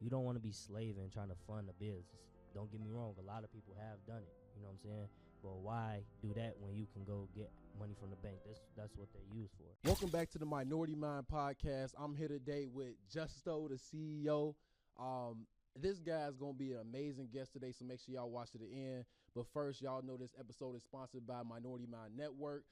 you don't want to be slaving trying to fund a business. Don't get me wrong, a lot of people have done it, you know what I'm saying? But why do that when you can go get money from the bank? That's what they're used for. Welcome back to the Minority Mind Podcast. I'm here today with Justo, the CEO. This guy's going to be an amazing guest today, so make sure y'all watch to the end. But first, y'all know this episode is sponsored by Minority Mind Network,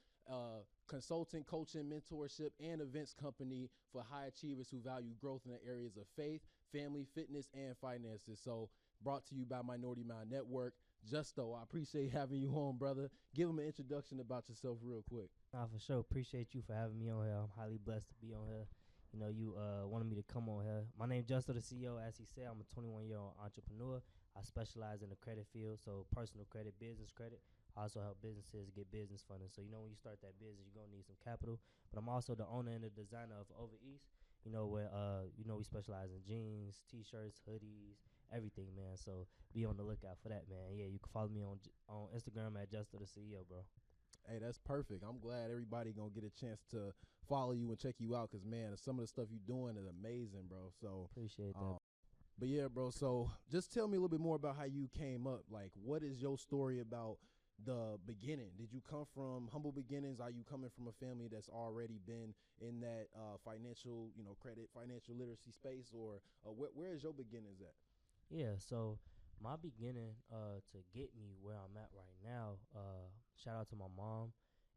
consulting, coaching, mentorship, and events company for high achievers who value growth in the areas of faith, family, fitness, and finances. So brought to you by Minority Mind Network. Justo, I appreciate having you on, brother. Give them an introduction about yourself real quick. For sure. Appreciate you for having me on here. I'm highly blessed to be on here. You know, you wanted me to come on here. My name is JustoTheCEO. As he said, I'm a 21-year-old entrepreneur. I specialize in the credit field, so personal credit, business credit. I also help businesses get business funding. So, you know, when you start that business, you're going to need some capital. But I'm also the owner and the designer of Ova East, you know, where, we specialize in jeans, T-shirts, hoodies, everything, man. So be on the lookout for that, man. Yeah, you can follow me on Instagram at JustoTheCEO, bro. Hey, that's perfect. I'm glad everybody going to get a chance to follow you and check you out because, man, some of the stuff you're doing is amazing, bro. So appreciate that. But, yeah, bro, so just tell me a little bit more about how you came up. Like, what is your story about the beginning? Did you come from humble beginnings? Are you coming from a family that's already been in that financial, credit, financial literacy space? Or where is your beginnings at? Yeah, so my beginning to get me where I'm at right now, shout out to my mom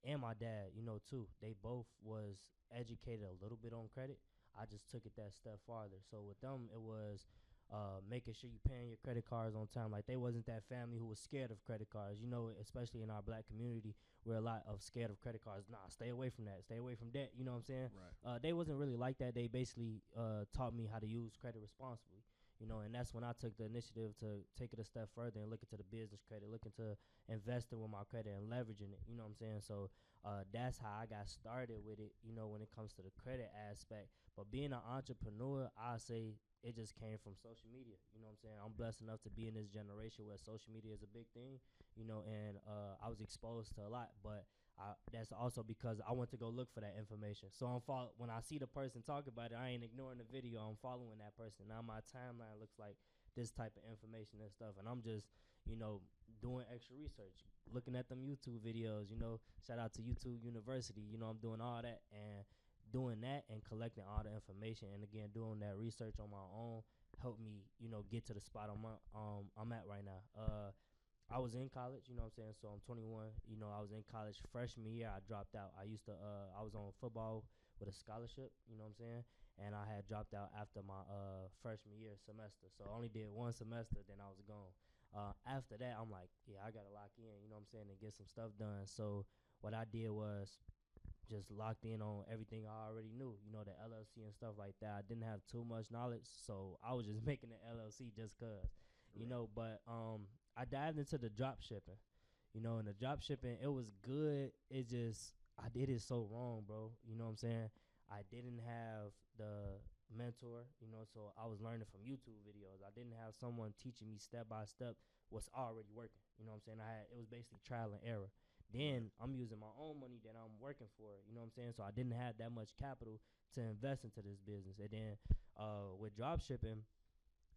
and my dad, too. They both was educated a little bit on credit. I just took it that step farther. So with them, it was making sure you paying your credit cards on time. Like, they wasn't that family who was scared of credit cards. Especially in our black community, we're a lot of scared of credit cards. Nah, stay away from that. Stay away from debt. You know what I'm saying? Right. They wasn't really like that. They basically taught me how to use credit responsibly. And that's when I took the initiative to take it a step further and look into the business credit, look into investing with my credit and leveraging it. You know what I'm saying? So that's how I got started with it, when it comes to the credit aspect. But being an entrepreneur, I say it just came from social media. You know what I'm saying? I'm blessed enough to be in this generation where social media is a big thing, and I was exposed to a lot. But that's also because I went to go look for that information. So when I see the person talk about it, I ain't ignoring the video. I'm following that person. Now my timeline looks like this type of information and stuff. And I'm just, doing extra research, looking at them YouTube videos, shout out to YouTube University. I'm doing all that and doing that and collecting all the information. And again, doing that research on my own helped me, get to the spot I'm at right now. I was in college, so I'm 21. I was in college freshman year. I dropped out. I was on football with a scholarship, and I had dropped out after my freshman year semester. So I only did one semester, then I was gone. After that, I'm like, yeah, I got to lock in, and get some stuff done. So what I did was just locked in on everything I already knew, the LLC and stuff like that. I didn't have too much knowledge, so I was just making the LLC just cause, but I dived into the drop shipping, and the drop shipping, it was good. It just, I did it so wrong, bro. You know what I'm saying? I didn't have the mentor, so I was learning from YouTube videos. I didn't have someone teaching me step by step what's already working. You know what I'm saying? It was basically trial and error. Then I'm using my own money that I'm working for, you know what I'm saying? So I didn't have that much capital to invest into this business. And then with drop shipping,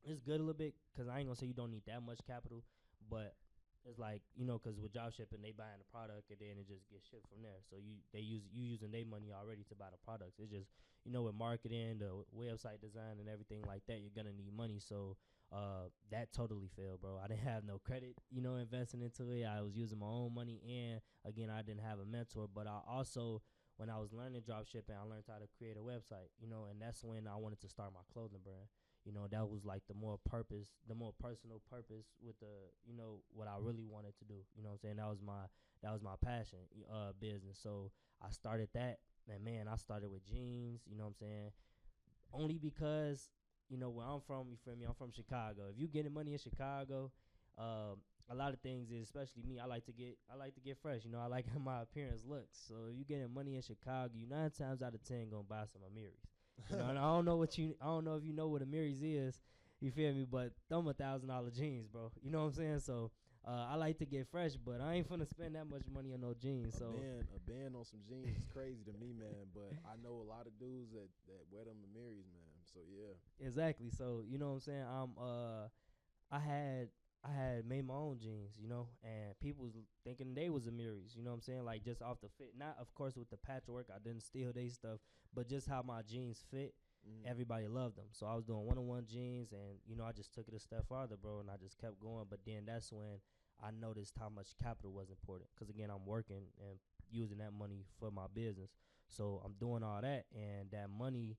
it's good a little bit because I ain't going to say you don't need that much capital, but it's like, because with drop shipping, they buying the product and then it just gets shipped from there. So you using their money already to buy the products. It's just, with marketing, the website design and everything like that, you're going to need money. So that totally failed, bro. I didn't have no credit, investing into it. I was using my own money. And again, I didn't have a mentor, but I also, when I was learning drop shipping, I learned how to create a website, and that's when I wanted to start my clothing brand. That was like the more personal purpose with the, what I really wanted to do. You know what I'm saying? That was my passion, business. So I started that, and man, I started with jeans, you know what I'm saying? Only because, where I'm from, you feel me? I'm from Chicago. If you getting money in Chicago, a lot of things is, especially me, I like to get fresh. I like how my appearance looks. So if you getting money in Chicago, you 9 times out of 10 gonna buy some Amiris. And I don't know if you know what Amiris is, you feel me? But them $1,000 jeans, bro. You know what I'm saying? So I like to get fresh, but I ain't finna spend that much money on no jeans. So a band on some jeans is crazy to me, man. But I know a lot of dudes that wear them Amiris, man. So yeah. Exactly. So you know what I'm saying. I had I had made my own jeans, you know, and people was thinking they was Amiris, you know what I'm saying? Like just off the fit. Not of course with the patchwork, I didn't steal they stuff, but just how my jeans fit, everybody loved them. So I was doing one-on-one jeans, and you know I just took it a step farther, bro, and I just kept going. But then that's when I noticed how much capital was important, because again I'm working and using that money for my business. So I'm doing all that, and that money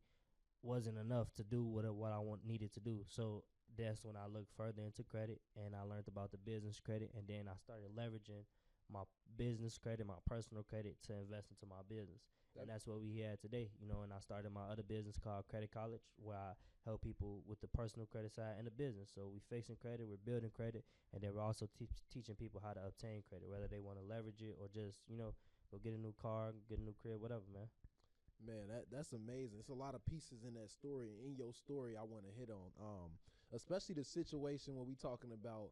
wasn't enough to do what I needed to do. So that's when I looked further into credit, and I learned about the business credit, and then I started leveraging my business credit, my personal credit, to invest into my business. And that's what we had today, you know. And I started my other business called Credit College, where I help people with the personal credit side and the business. So we fixing credit, we're building credit, and then we're also teaching people how to obtain credit, whether they want to leverage it or just, you know, go get a new car, get a new crib, whatever, man. Man, that's amazing. It's a lot of pieces in that story. In your story, I want to hit on, especially the situation when we talking about,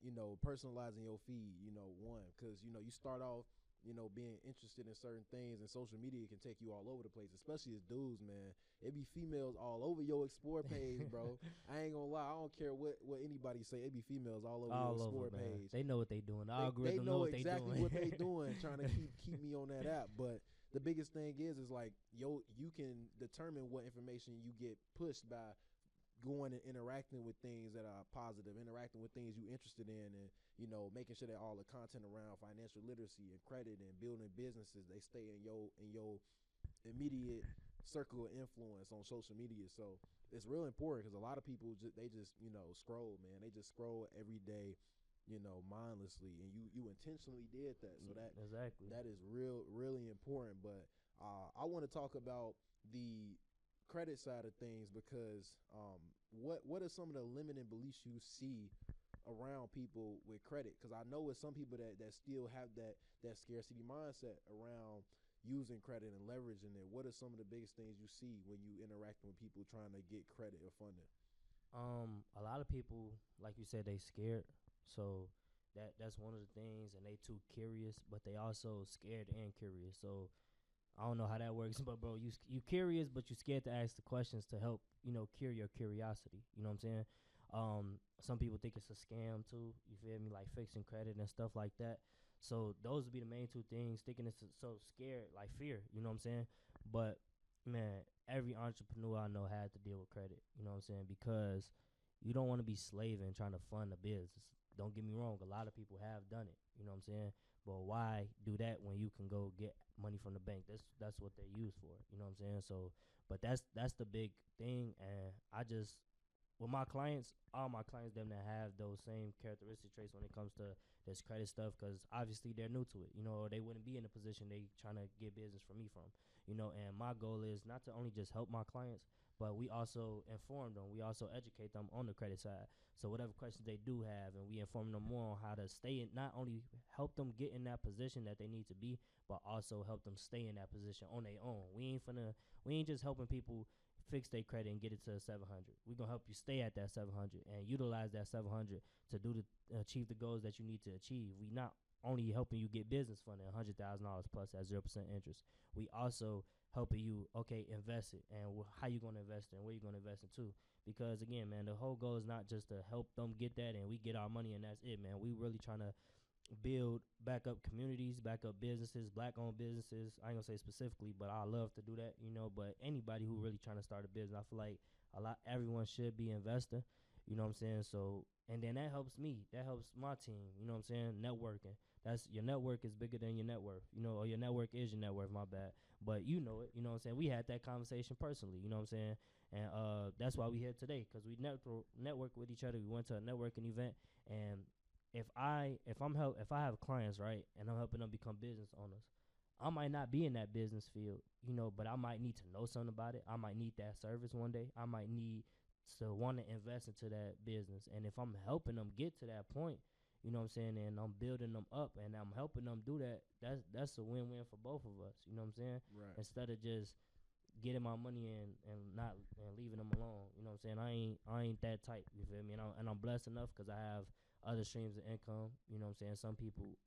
you know, personalizing your feed. You know, one, because you know you start off, you know, being interested in certain things, and social media can take you all over the place. Especially as dudes, man, it be females all over your explore page, bro. I ain't gonna lie, I don't care what anybody say. It be females all over your All explore over, man. page. They know what they doing. The They algorithm know what exactly they doing. what they doing, trying to keep me on that app. But the biggest thing is like you can determine what information you get pushed by going and interacting with things that are positive, interacting with things you're interested in, and you know making sure that all the content around financial literacy and credit and building businesses, they stay in your immediate circle of influence on social media. So it's real important, because a lot of people they just you know scroll, man. They just scroll every day, you know, mindlessly, and you intentionally did that. So Exactly. that is really important. But I want to talk about the credit side of things, because what are some of the limiting beliefs you see around people with credit? Because I know with some people that still have that scarcity mindset around using credit and leveraging it. What are some of the biggest things you see when you interacting with people trying to get credit or funding? A lot of people, like you said, they scared. So that's one of the things, and they too curious, but they also scared and curious. So I don't know how that works, but bro, you curious, but you scared to ask the questions to help, you know, cure your curiosity. You know what I'm saying? Some people think it's a scam too. You feel me? Like fixing credit and stuff like that. So those would be the main two things. Thinking it's so scared, like fear. You know what I'm saying? But man, every entrepreneur I know had to deal with credit. You know what I'm saying? Because you don't want to be slaving trying to fund a business. Don't get me wrong. A lot of people have done it. You know what I'm saying? But why do that when you can go get money from the bank? That's what they use for. You know what I'm saying? So, but that's the big thing. And I just, with my clients, all my clients, them that have those same characteristic traits when it comes to this credit stuff, because obviously they're new to it, you know, or they wouldn't be in the position they trying to get business from me from, you know. And my goal is not to only just help my clients, but we also inform them. We also educate them on the credit side. So whatever questions they do have, and we inform them more on how to stay in, not only help them get in that position that they need to be, but also help them stay in that position on their own. We ain't just helping people fix their credit and get it to 700. We're going to help you stay at that 700 and utilize that 700 to achieve the goals that you need to achieve. We not only helping you get business funding, $100,000 plus at 0% interest. We also helping you, okay, invest it, and how you going to invest it and where you going to invest it to. Because again, man, the whole goal is not just to help them get that and we get our money and that's it, man. We really trying to build back up communities, back up businesses, black-owned businesses. I ain't gonna say specifically, but I love to do that, you know. But anybody who really trying to start a business, I feel like everyone should be investor, you know what I'm saying? So, and then that helps me, that helps my team, you know what I'm saying? Networking. That's your network is bigger than your net worth, you know, or your network is your net worth, my bad. But you know it, you know what I'm saying? We had that conversation personally, you know what I'm saying? And that's why we here today, because we network with each other. We went to a networking event, and if I have clients, right, and I'm helping them become business owners, I might not be in that business field, you know, but I might need to know something about it. I might need that service one day. I might need to want to invest into that business. And if I'm helping them get to that point, you know what I'm saying, and I'm building them up and I'm helping them do that, that's a win-win for both of us, you know what I'm saying? Right. Instead of just getting my money and not and leaving them alone, you know what I'm saying? I ain't that type, you feel me? And I'm blessed enough because I have other streams of income, you know what I'm saying? Some people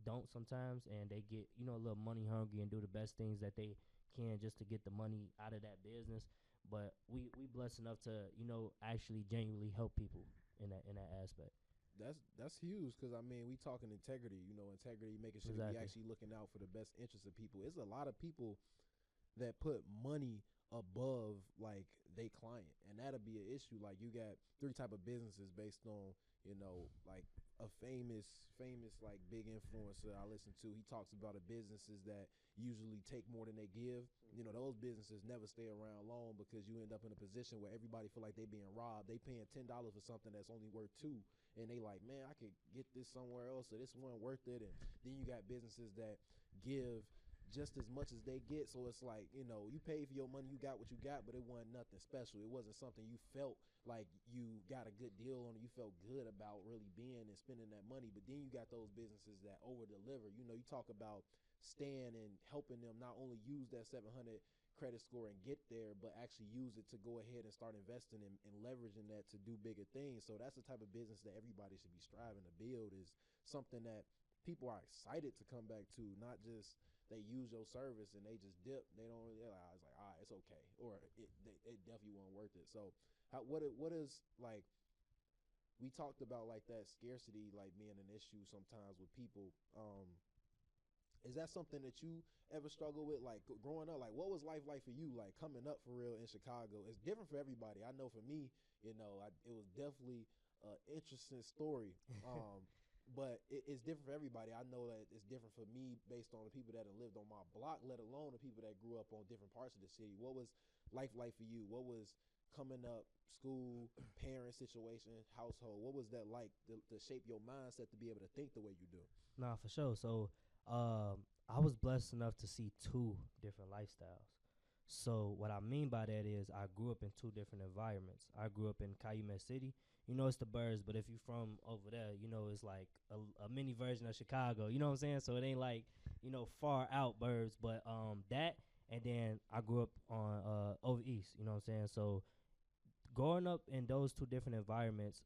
don't sometimes, and they get, you know, a little money hungry and do the best things that they can just to get the money out of that business. But we blessed enough to, actually genuinely help people in that aspect. That's huge, because I mean, we talking integrity, integrity, making sure that we Exactly. actually looking out for the best interests of people. It's a lot of people that put money above like they client, and that'll be an issue. Like, you got three type of businesses based on, like a famous like big influencer I listen to. He talks about the businesses that usually take more than they give. Those businesses never stay around long, because you end up in a position where everybody feel like they being robbed. They paying $10 for something that's only worth $2, and they like, man, I could get this somewhere else, so this one worth it. And then you got businesses that give just as much as they get. So it's like, you pay for your money, you got what you got, but it wasn't nothing special. It wasn't something you felt like you got a good deal on, you felt good about really being and spending that money. But then you got those businesses that over deliver. You talk about Stan and helping them not only use that 700 credit score and get there, but actually use it to go ahead and start investing and leveraging that to do bigger things. So that's the type of business that everybody should be striving to build, is something that people are excited to come back to, not just they use your service and they just dip. They don't really, it's like, all right, it's okay, or it definitely wasn't worth it. So what is like, we talked about like that scarcity, like being an issue sometimes with people. Is that something that you ever struggle with, like growing up? Like, what was life like for you, like coming up for real in Chicago? It's different for everybody. I know for me, it was definitely an interesting story. But it's different for everybody. I know that it's different for me based on the people that have lived on my block, let alone the people that grew up on different parts of the city. What was life like for you? What was coming up, school, parent situation, household? What was that like to shape your mindset to be able to think the way you do? Nah, for sure. So, I was blessed enough to see two different lifestyles. So what I mean by that is I grew up in two different environments. I grew up in Calumet City. It's the birds, but if you're from over there, it's like a mini version of Chicago. You know what I'm saying? So it ain't like, far out birds, but that, and then I grew up on Ova East. You know what I'm saying? So growing up in those two different environments,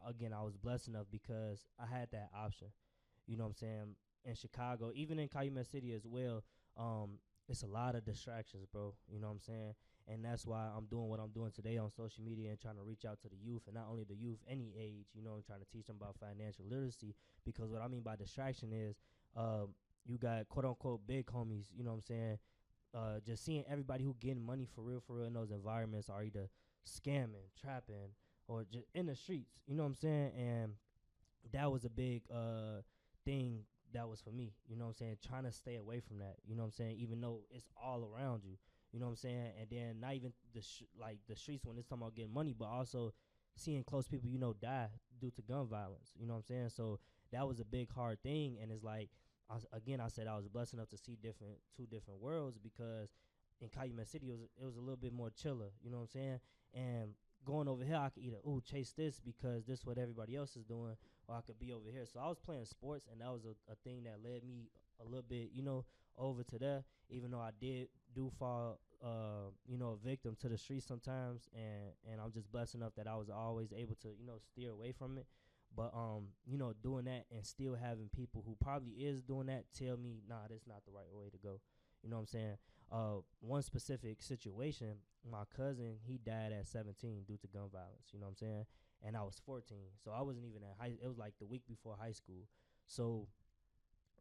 again, I was blessed enough because I had that option. You know what I'm saying? In Chicago, even in Calumet City as well, it's a lot of distractions, bro. You know what I'm saying? And that's why I'm doing what I'm doing today on social media and trying to reach out to the youth, and not only the youth, any age, trying to teach them about financial literacy. Because what I mean by distraction is you got quote unquote big homies, you know what I'm saying? Just seeing everybody who getting money for real in those environments are either scamming, trapping, or just in the streets, you know what I'm saying? And that was a big thing that was for me, you know what I'm saying? Trying to stay away from that, you know what I'm saying? Even though it's all around you, you know what I'm saying? And then not even like the streets when it's talking about getting money, but also seeing close people, die due to gun violence, you know what I'm saying? So that was a big hard thing. And it's like, I said I was blessed enough to see two different worlds, because in Calumet City it was a little bit more chiller, you know what I'm saying? And going over here, I could either chase this because this is what everybody else is doing, or I could be over here. So I was playing sports, and that was a thing that led me a little bit, over to there. Even though I do fall, a victim to the streets sometimes, and I'm just blessed enough that I was always able to, steer away from it. But doing that and still having people who probably is doing that tell me, nah, that's not the right way to go. You know what I'm saying? One specific situation, my cousin, he died at 17 due to gun violence. You know what I'm saying? And I was 14, so I wasn't even at high. It was like the week before high school. So,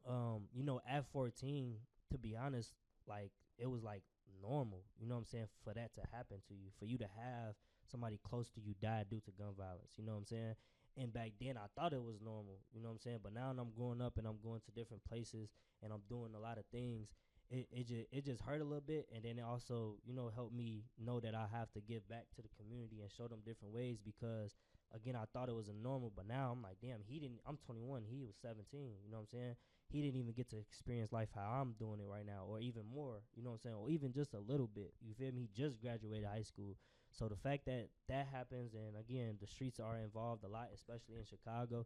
at 14, to be honest, like it was like normal. You know what I'm saying? For that to happen to you, for you to have somebody close to you die due to gun violence. You know what I'm saying? And back then, I thought it was normal. You know what I'm saying? But now I'm growing up and I'm going to different places and I'm doing a lot of things. It just hurt a little bit, and then it also helped me know that I have to give back to the community and show them different ways, because again, I thought it was a normal, but now I'm like, damn, I'm 21, he was 17, you know what I'm saying? He didn't even get to experience life how I'm doing it right now, or even more, you know what I'm saying? Or even just a little bit, you feel me? He just graduated high school. So the fact that that happens, and again, the streets are involved a lot, especially in Chicago,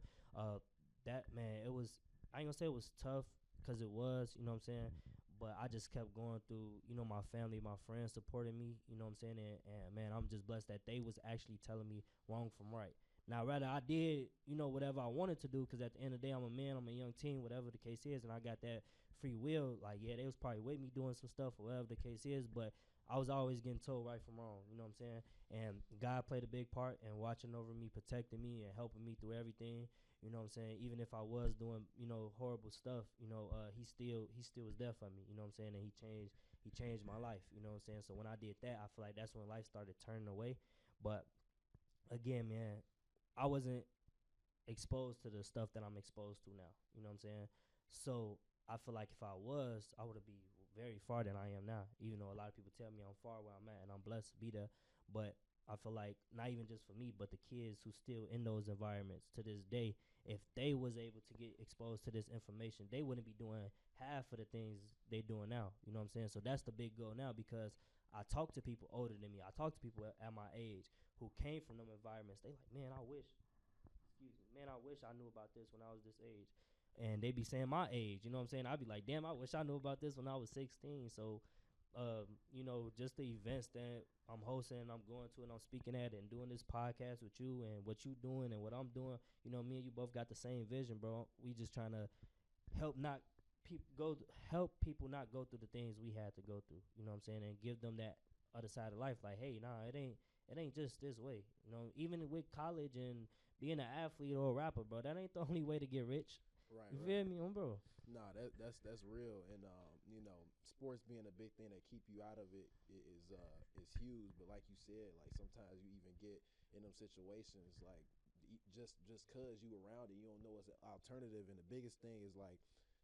that, man, it was, I ain't gonna say it was tough, because it was, you know what I'm saying? But I just kept going through, my family, my friends supporting me, you know what I'm saying? And man, I'm just blessed that they was actually telling me wrong from right. Now, rather I did, whatever I wanted to do, because at the end of the day, I'm a man, I'm a young teen, whatever the case is, and I got that free will. Like, yeah, they was probably with me doing some stuff, or whatever the case is, but I was always getting told right from wrong. You know what I'm saying? And God played a big part in watching over me, protecting me, and helping me through everything. You know what I'm saying? Even if I was doing, horrible stuff, he still was there for me. You know what I'm saying? And he changed my life. You know what I'm saying? So when I did that, I feel like that's when life started turning away. But again, man, I wasn't exposed to the stuff that I'm exposed to now. You know what I'm saying? So I feel like if I was, I would be very far than I am now. Even though a lot of people tell me I'm far where I'm at, and I'm blessed to be there. But I feel like not even just for me, but the kids who still in those environments to this day, if they was able to get exposed to this information, they wouldn't be doing half of the things they doing now. You know what I'm saying? So that's the big goal now, because I talk to people older than me. I talk to people at my age who came from them environments. They like, man, I wish I wish I knew about this when I was this age. And they be saying my age, you know what I'm saying? I'd be like, damn, I wish I knew about this when I was 16. So, just the events that I'm hosting, I'm going to, and I'm speaking at, and doing this podcast with you, and what you doing and what I'm doing, me and you both got the same vision, bro. We just trying to help not help people not go through the things we had to go through. You know what I'm saying? And give them that other side of life. Like, hey, nah, it ain't just this way. Even with college and being an athlete or a rapper, bro, that ain't the only way to get rich. Right. You feel me, bro? Nah, that's real, and sports being a big thing that keep you out of it is huge. But like you said, like sometimes you even get in them situations like just cause you around it, you don't know it's an alternative. And the biggest thing is like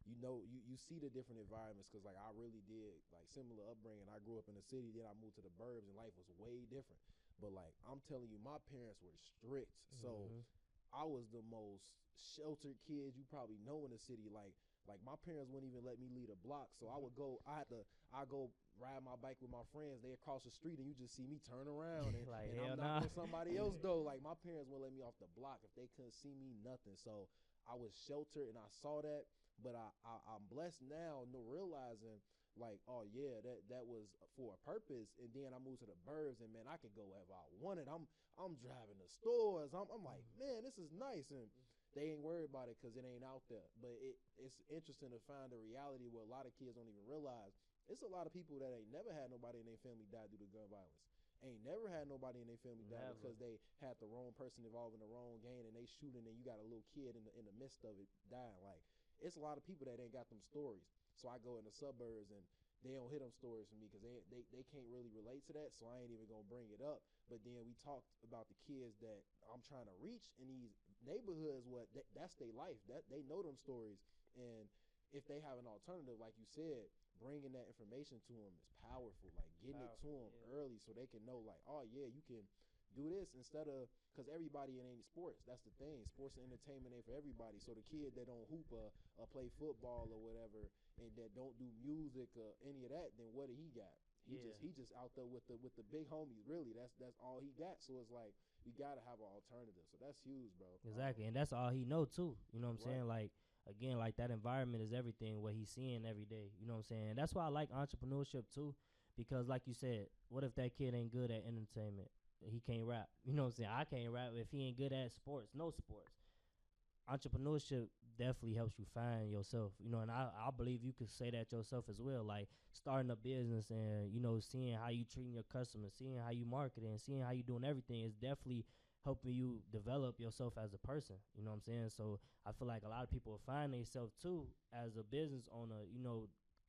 you see the different environments, because like I really did like similar upbringing. I grew up in the city, then I moved to the burbs, and life was way different. But like I'm telling you, my parents were strict, so I was the most sheltered kid you probably know in the city. Like my parents wouldn't even let me leave a block, so I go ride my bike with my friends. They across the street, and you just see me turn around, and, like, and I'm not on somebody else though. Like my parents wouldn't let me off the block if they couldn't see me, nothing. So I was sheltered, and I saw that. But I'm blessed now, realizing like, oh yeah, that was for a purpose. And then I moved to the burbs, and man, I can go wherever I wanted. I'm driving to stores. I'm like, man, this is nice. And they ain't worried about it because it ain't out there. But it's interesting to find a reality where a lot of kids don't even realize. It's a lot of people that ain't never had nobody in their family die due to gun violence. Ain't never had nobody in their family die because they had the wrong person involved in the wrong gang, and they shooting, and you got a little kid in the midst of it dying. Like, it's a lot of people that ain't got them stories. So I go in the suburbs, and they don't hit them stories for me because they can't really relate to that. So I ain't even gonna bring it up. But then we talked about the kids that I'm trying to reach in these neighborhoods. That's their life. That they know them stories, and if they have an alternative, like you said, bringing that information to them is powerful. Like getting it to them early so they can know, like, oh yeah, you can do this instead of, because everybody it ain't sports. That's the thing. Sports and entertainment ain't for everybody. So the kid that don't hoop or play football or whatever, and that don't do music or any of that, then what do he got? He just out there with the big homies. Really, that's all he got. So it's like we gotta have an alternative. So that's huge, bro. Exactly, and that's all he know too. You know what I'm saying? Like, again, like that environment is everything. What he's seeing every day. You know what I'm saying? That's why I like entrepreneurship too, because like you said, what if that kid ain't good at entertainment? He can't rap. You know what I'm saying? I can't rap if he ain't good at sports. No sports. Entrepreneurship definitely helps you find yourself, and I believe you could say that yourself as well. Like starting a business and seeing how you treating your customers, seeing how you market it, and seeing how you doing everything is definitely helping you develop yourself as a person. You know what I'm saying? So I feel like a lot of people will find themselves too as a business owner,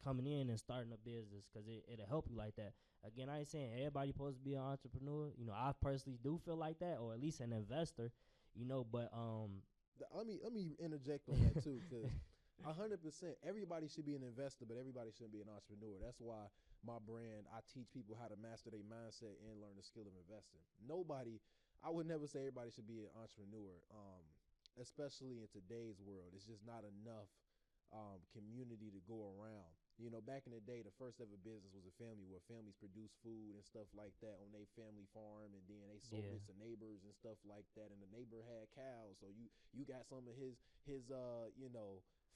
coming in and starting a business, because it'll help you like that. Again, I ain't saying everybody supposed to be an entrepreneur. I personally do feel like that, or at least an investor, but let me interject on that too, because 100% everybody should be an investor, but everybody shouldn't be an entrepreneur. That's why my brand, I teach people how to master their mindset and learn the skill of investing. I would never say everybody should be an entrepreneur, especially in today's world. It's just not enough community to go around. Back in the day, the first ever business was a family where families produced food and stuff like that on their family farm, and then they sold it to neighbors and stuff like that. And the neighbor had cows, so you got some of his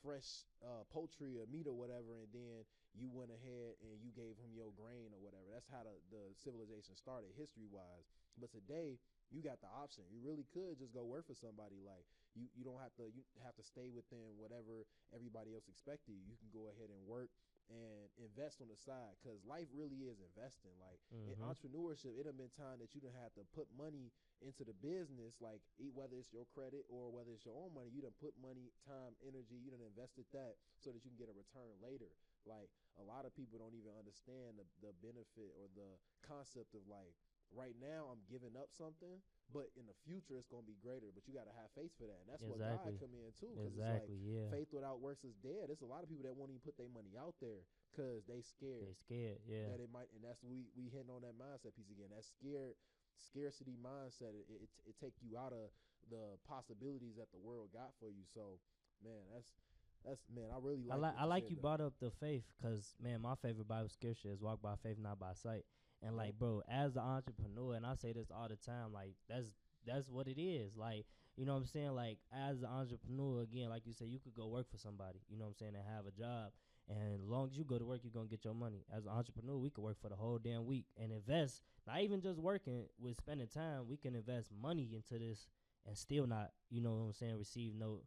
fresh poultry or meat or whatever, and then you went ahead and you gave him your grain or whatever. That's how the civilization started history wise. But today you got the option. You really could just go work for somebody. Like you don't have to. You have to stay within whatever everybody else expected. You can go ahead and work and invest on the side, because life really is investing. Like in Mm-hmm. entrepreneurship, it done been time that you done have to put money into the business, like whether it's your credit or whether it's your own money, you done put money, time, energy, you done invested that so that you can get a return later. Like a lot of people don't even understand the benefit or the concept of like right now I'm giving up something, but in the future it's gonna be greater. But you gotta have faith for that, and that's what God Exactly. come in too, because it's like Exactly. Yeah. faith without works is dead. There's a lot of people that won't even put their money out there because they scared They scared. Yeah. that it might, and that's we hitting on that mindset piece again. That scarcity mindset, it take you out of the possibilities that the world got for you. So man, that's man, I really like I like you said, brought up the faith, because man, my favorite Bible scripture is walk by faith, not by sight. And Yep. like, bro, as an entrepreneur, and I say this all the time, like that's what it is. Like, you know what I'm saying? Like, as an entrepreneur, again, like you said, you could go work for somebody, you know what I'm saying, and have a job. And as long as you go to work, you're gonna get your money. As an entrepreneur, we could work for the whole damn week and invest. Not even just working, with spending time, we can invest money into this and still not, you know what I'm saying, receive no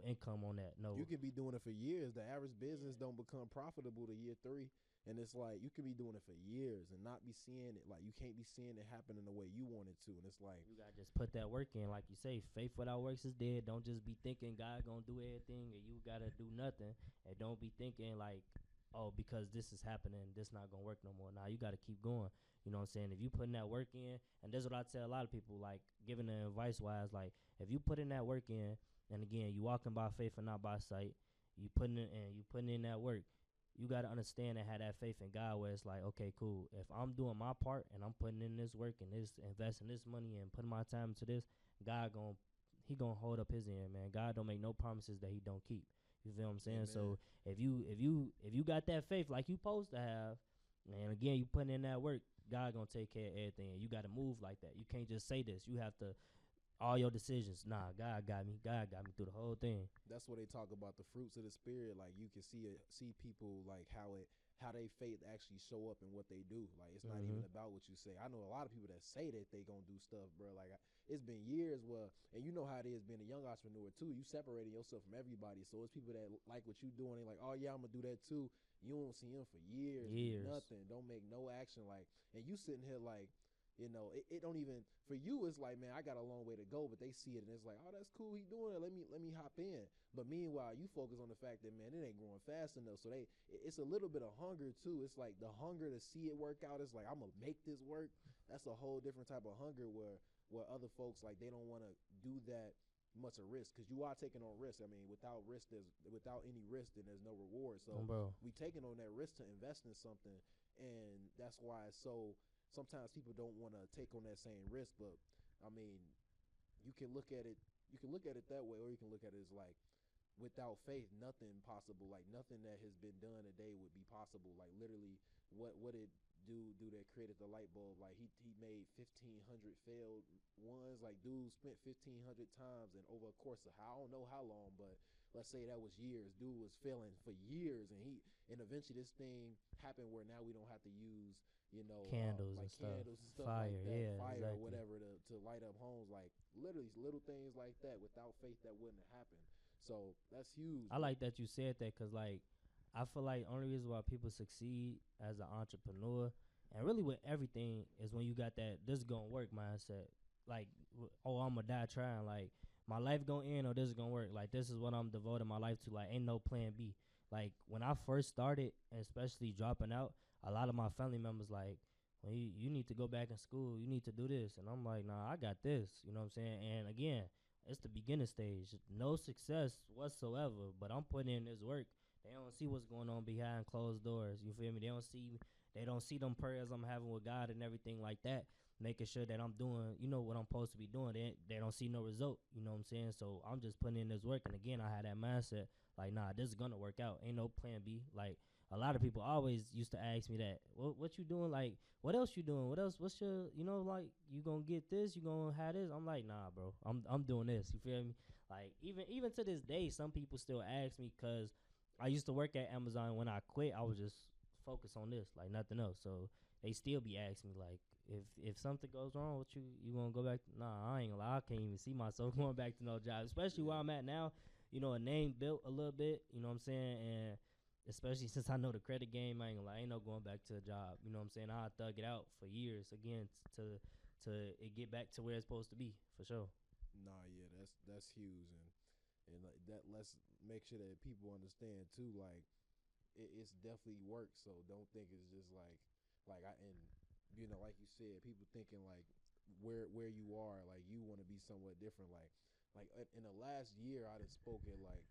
income on that. No. you can be doing it for years. The average business don't become profitable to year 3. And it's like you can be doing it for years and not be seeing it. Like you can't be seeing it happen in the way you want it to. And it's like You gotta just put that work in, like you say. Faith without works is dead. Don't just be thinking God gonna do everything and you gotta do nothing. And don't be thinking like, oh, because this is happening, this not gonna work no more. Now you gotta keep going. You know what I'm saying? If you putting that work in, and that's what I tell a lot of people, like giving the advice wise, like if you put in that work in, and again, you walking by faith and not by sight, you putting in that work. You got to understand and have that faith in God, where it's like, okay, cool. If I'm doing my part and I'm putting in this work and this investing this money and putting my time into this, God gonna hold up his end, man. God don't make no promises that he don't keep. You feel what I'm saying? Amen. So if you got that faith like you supposed to have, and again you putting in that work, God gonna take care of everything. And you got to move like that. You can't just say this. You have to, all your decisions. Nah, God got me. God got me through the whole thing. That's what they talk about, the fruits of the spirit. Like you can see people like how they faith actually show up in what they do. Like it's not even about what you say. I know a lot of people that say that they gonna do stuff, bro. Like it's been years where, and you know how it is being a young entrepreneur too. You separating yourself from everybody. So it's people that like what you doing. They like, oh yeah, I'm gonna do that too. You don't see them for years. Nothing. Don't make no action. Like, and you sitting here like, you know, it don't even, for you it's like, man, I got a long way to go, but they see it and it's like, oh, that's cool, he doing it, let me hop in. But meanwhile you focus on the fact that, man, it ain't growing fast enough. So it's a little bit of hunger too. It's like the hunger to see it work out. It's like, I'm gonna make this work. That's a whole different type of hunger where other folks, like, they don't want to do that much of risk, because you are taking on risk. I mean, without any risk, then there's no reward. So we taking on that risk to invest in something, and that's why it's so, sometimes people don't want to take on that same risk. But I mean, you can look at it that way, or you can look at it as like, without faith nothing possible. Like nothing that has been done today would be possible. Like literally, what did dude do that created the light bulb? Like he made 1,500 failed ones. Like dude spent 1,500 times, and over a course of I don't know how long, but let's say that was years. Dude was failing for years, and eventually this thing happened where now we don't have to use, you know, candles like and stuff, candles and stuff fire, like that, yeah, fire exactly. or whatever to light up homes. Like literally little things like that. Without faith, that wouldn't have happened. So that's huge. I like that you said that, because like I feel like only reason why people succeed as an entrepreneur, and really with everything, is when you got that this gonna work mindset. Like, oh, I'm gonna die trying. Like, my life gonna end, or this is gonna work. Like, this is what I'm devoting my life to. Like, ain't no plan B. Like, when I first started, and especially dropping out, a lot of my family members like, well, you need to go back in school. You need to do this. And I'm like, nah, I got this. You know what I'm saying? And again, it's the beginning stage. No success whatsoever, but I'm putting in this work. They don't see what's going on behind closed doors. You feel me? They don't see them prayers I'm having with God and everything like that, making sure that I'm doing, you know, what I'm supposed to be doing. They don't see no result. You know what I'm saying? So I'm just putting in this work. And again, I had that mindset like, nah, this is gonna work out. Ain't no plan B. Like, a lot of people always used to ask me that. What you doing? Like, what else you doing? What else? What's your, you know, like, you gonna get this? You gonna have this? I'm like, nah, bro. I'm doing this. You feel me? Like, even to this day, some people still ask me, because I used to work at Amazon. When I quit, I was just focused on this, like nothing else. So they still be asking me, like, if something goes wrong, what you gonna go back? Nah, I ain't gonna lie. I can't even see myself going back to no job, especially where I'm at now. You know, a name built a little bit. You know what I'm saying? And especially since I know the credit game, I ain't gonna lie, ain't no going back to a job. You know what I'm saying? I thug it out for years again to it get back to where it's supposed to be for sure. Nah, yeah, that's huge, and like that. Let's make sure that people understand too. Like it's definitely work. So don't think it's just like I and like you said, people thinking like where you are, like you want to be somewhat different. Like in the last year, I done spoke at like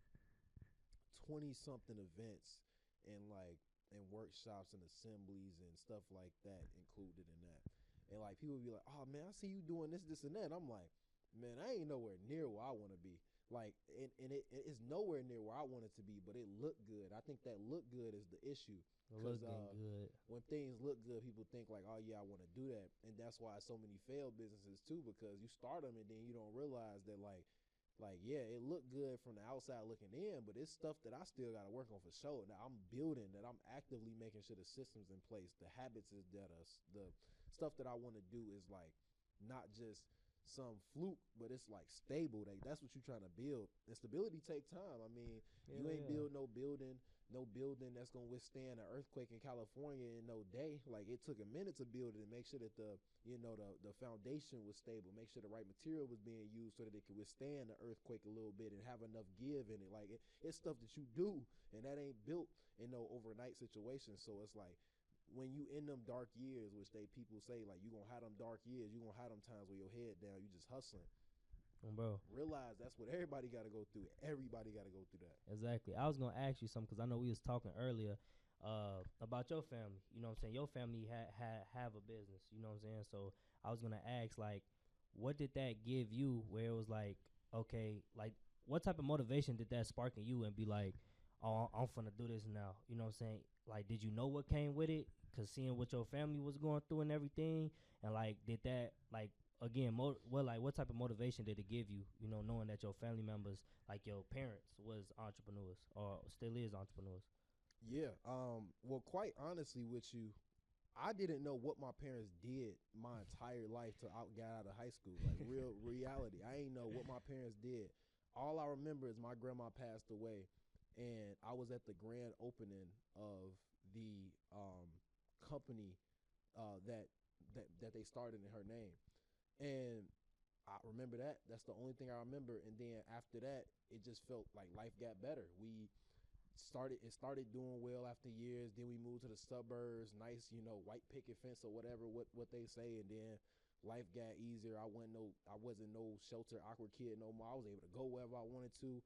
20 something events and like and workshops and assemblies and stuff like that included in that. And like people be like, "Oh man, I see you doing this and that." And I'm like, "Man, I ain't nowhere near where I want to be." Like, and it is nowhere near where I want it to be, but it looked good. I think that look good is the issue. Look Because good. when things look good, people think like, "Oh yeah, I want to do that," and that's why so many failed businesses too. Because you start them and then you don't realize that like yeah, it looked good from the outside looking in, but it's stuff that I still got to work on for sure. Now I'm building that. I'm actively making sure the systems in place, the habits is that the stuff that I want to do is like not just some fluke, but it's like stable. Like that's what you're trying to build. And stability take time. I mean, you ain't build no building that's gonna withstand an earthquake in California in no day. Like it took a minute to build it and make sure that the foundation was stable, make sure the right material was being used so that it could withstand the earthquake a little bit and have enough give in it. Like it's stuff that you do, and that ain't built in no overnight situation. So it's like when you in them dark years, which people say like you gonna have them dark years, you gonna have them times where your head down, you just hustling. Bro, realize that's what everybody got to go through. Everybody got to go through that. Exactly. I was gonna ask you something because I know we was talking earlier about your family. You know what I'm saying? Your family have a business. You know what I'm saying? So I was gonna ask like, what did that give you? Where it was like, okay, like what type of motivation did that spark in you and be like, oh, I'm finna do this now? You know what I'm saying? Like, did you know what came with it? Cause seeing what your family was going through and everything, and like, did that like again, what type of motivation did it give you? You know, knowing that your family members, like your parents, was entrepreneurs or still is entrepreneurs. Yeah. Well, quite honestly with you, I didn't know what my parents did my entire life till I got out of high school. Like real reality, I ain't know what my parents did. All I remember is my grandma passed away, and I was at the grand opening of the company that they started in her name. And I remember that. That's the only thing I remember. And then after that, it just felt like life got better. It started doing well after years. Then we moved to the suburbs, nice, white picket fence or whatever what they say. And then life got easier. I wasn't no shelter awkward kid no more. I was able to go wherever I wanted to.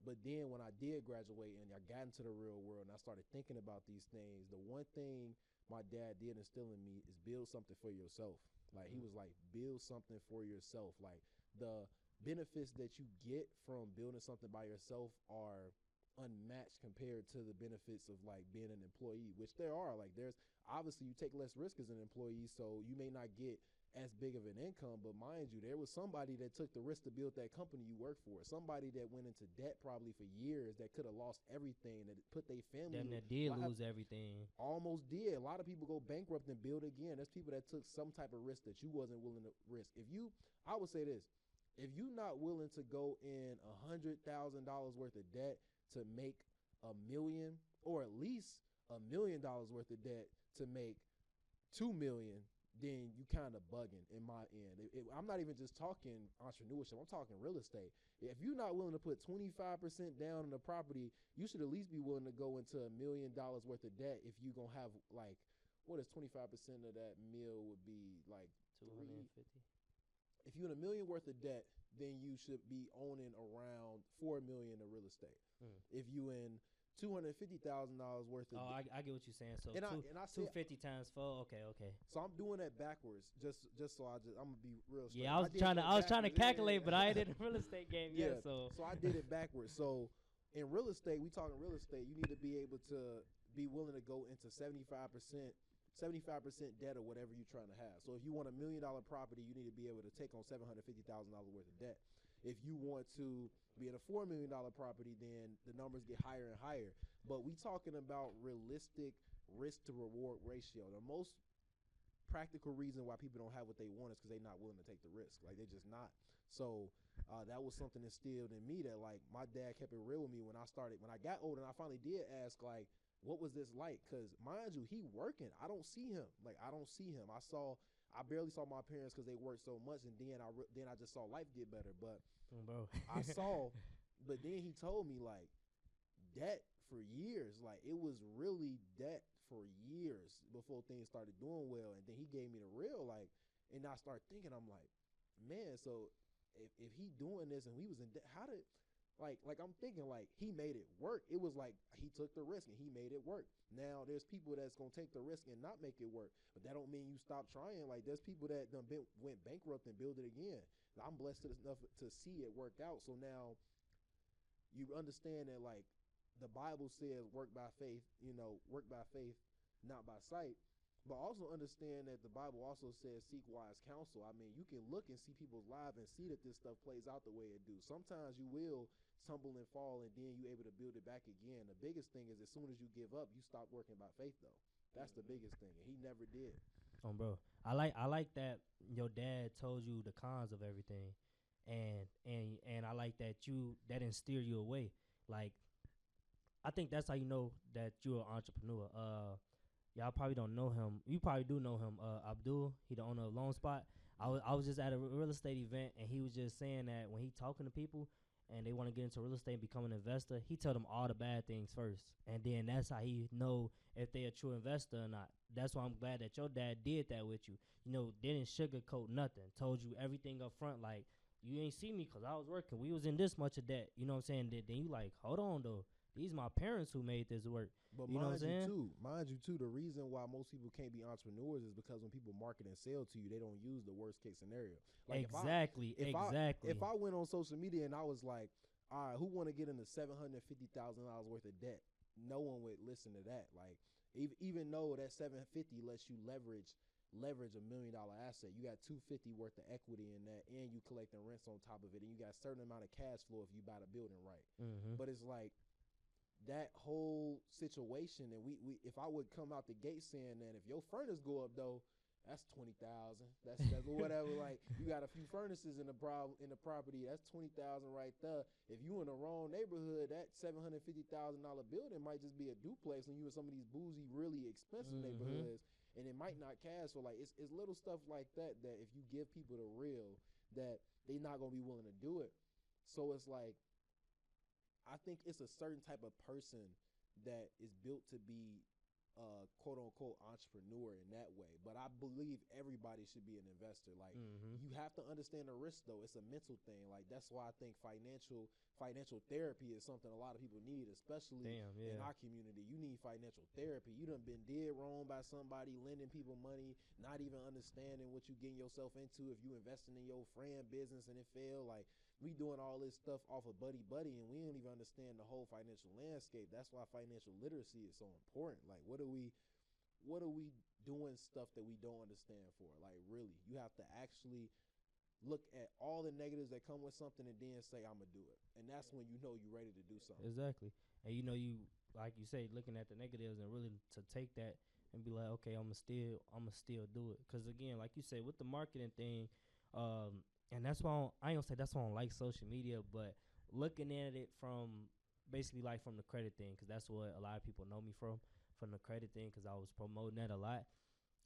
But then when I did graduate and I got into the real world and I started thinking about these things, the one thing my dad did instill in me is build something for yourself. Like he was like, build something for yourself. Like the benefits that you get from building something by yourself are unmatched compared to the benefits of like being an employee, which there are. Like there's obviously you take less risk as an employee, so you may not get as big of an income, but mind you, there was somebody that took the risk to build that company you work for. Somebody that went into debt probably for years that could have lost everything, that put their family. Damn, that did lose everything. Almost did. A lot of people go bankrupt and build again. There's people that took some type of risk that you wasn't willing to risk. I would say this, if you not willing to go in $100,000 worth of debt to make $1 million, or at least $1 million worth of debt to make $2 million, then you kind of bugging in my end. I'm not even just talking entrepreneurship. I'm talking real estate. If you're not willing to put 25% down on the property, you should at least be willing to go into $1 million worth of debt if you're going to have like, what is 25% of that meal would be like 250. If you're in $1 million worth of debt, then you should be owning around $4 million of real estate. If you in $250,000 worth of. Oh, I get what you're saying. So and I 250 times 4. Okay. So I'm doing that backwards, just so I'm gonna be real straight. Yeah, I was trying to calculate, but I ain't in the real estate game yet. So I did it backwards. So in real estate, we talking real estate. You need to be able to be willing to go into 75% debt or whatever you're trying to have. So if you want $1 million property, you need to be able to take on $750,000 worth of debt. If you want to be in a $4 million property, then the numbers get higher and higher. But we talking about realistic risk to reward ratio. The most practical reason why people don't have what they want is because they're not willing to take the risk. Like they're just not. So that was something instilled in me that like my dad kept it real with me when I got older, and I finally did ask like, what was this like? Because mind you, he working. I don't see him. Like I don't see him. I barely saw my parents because they worked so much, and then I just saw life get better. But Bro. I saw, but then he told me like debt for years. Like it was really debt for years before things started doing well. And then he gave me the real like, and I started thinking, I'm like, man, so if he doing this and we was in debt, how did like I'm thinking like he made it work. It was like he took the risk and he made it work. Now there's people that's gonna take the risk and not make it work, but that don't mean you stop trying. Like there's people that went bankrupt and build it again. I'm blessed enough to see it work out. So now you understand that like the Bible says work by faith, work by faith, not by sight. But also understand that the Bible also says seek wise counsel. I mean, you can look and see people's lives and see that this stuff plays out the way it do. Sometimes you will tumble and fall, and then you able to build it back again. The biggest thing is as soon as you give up, you stop working by faith, though. That's the biggest thing, and he never did. Bro, I like that your dad told you the cons of everything, and I like that instill you away. Like, I think that's how you know that you're an entrepreneur. Y'all probably don't know him. You probably do know him. Abdul, he the owner of Lone Spot. I was just at a real estate event, and he was just saying that when he talking to people and they want to get into real estate and become an investor, he tell them all the bad things first, and then that's how he know if they a true investor or not. That's why I'm glad that your dad did that with you. Didn't sugarcoat nothing. Told you everything up front. Like, you ain't see me because I was working. We was in this much of debt. You know what I'm saying? Then you like, hold on though. These my parents who made this work. But you know what I'm saying? Mind you too, the reason why most people can't be entrepreneurs is because when people market and sell to you, they don't use the worst case scenario. Like exactly. If I went on social media and I was like, all right, who want to get into $750,000 worth of debt? No one would listen to that. Like even though that 750 lets you leverage $1 million asset, you got 250 worth of equity in that, and you collecting rents on top of it, and you got a certain amount of cash flow if you buy the building right. Mm-hmm. But it's like that whole situation, and we if I would come out the gate saying that if your furnace go up though, that's 20,000. That's whatever. Like you got a few furnaces in the property, that's 20,000 right there. If you in the wrong neighborhood, that $750,000 building might just be a duplex when you in some of these bougie, really expensive neighborhoods, and it might not cash. So like it's little stuff like that if you give people the real, that they not gonna be willing to do it. So it's like, I think it's a certain type of person that is built to be quote unquote entrepreneur in that way. But I believe everybody should be an investor. Like you have to understand the risk though. It's a mental thing. Like that's why I think financial therapy is something a lot of people need, especially in our community. You need financial therapy. You done been did wrong by somebody, lending people money, not even understanding what you getting yourself into. If you investing in your friend business and it failed, like we doing all this stuff off of buddy, and we don't even understand the whole financial landscape. That's why financial literacy is so important. Like, what are we doing stuff that we don't understand for? Like, really, you have to actually look at all the negatives that come with something and then say, I'm gonna do it. And that's when you know you're ready to do something. Exactly. And you like you say, looking at the negatives and really to take that and be like, okay, I'm gonna still do it. Because again, like you say, with the marketing thing, and that's why I ain't gonna say that's why I don't like social media, but looking at it from basically like from the credit thing, because that's what a lot of people know me from the credit thing, because I was promoting that a lot.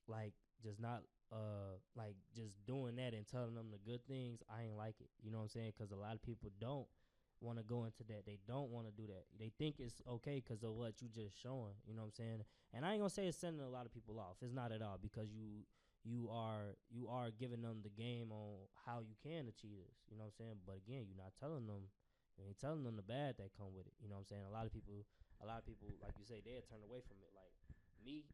Like just not like just doing that and telling them the good things, I ain't like it. You know what I'm saying? Because a lot of people don't want to go into that. They don't want to do that. They think it's okay because of what you just showing. You know what I'm saying? And I ain't gonna say it's sending a lot of people off. It's not at all, because you are giving them the game on how you can achieve this. You know what I'm saying? But again, you ain't telling them the bad that come with it. You know what I'm saying? A lot of people, like you say, they'll turn away from it. Like me,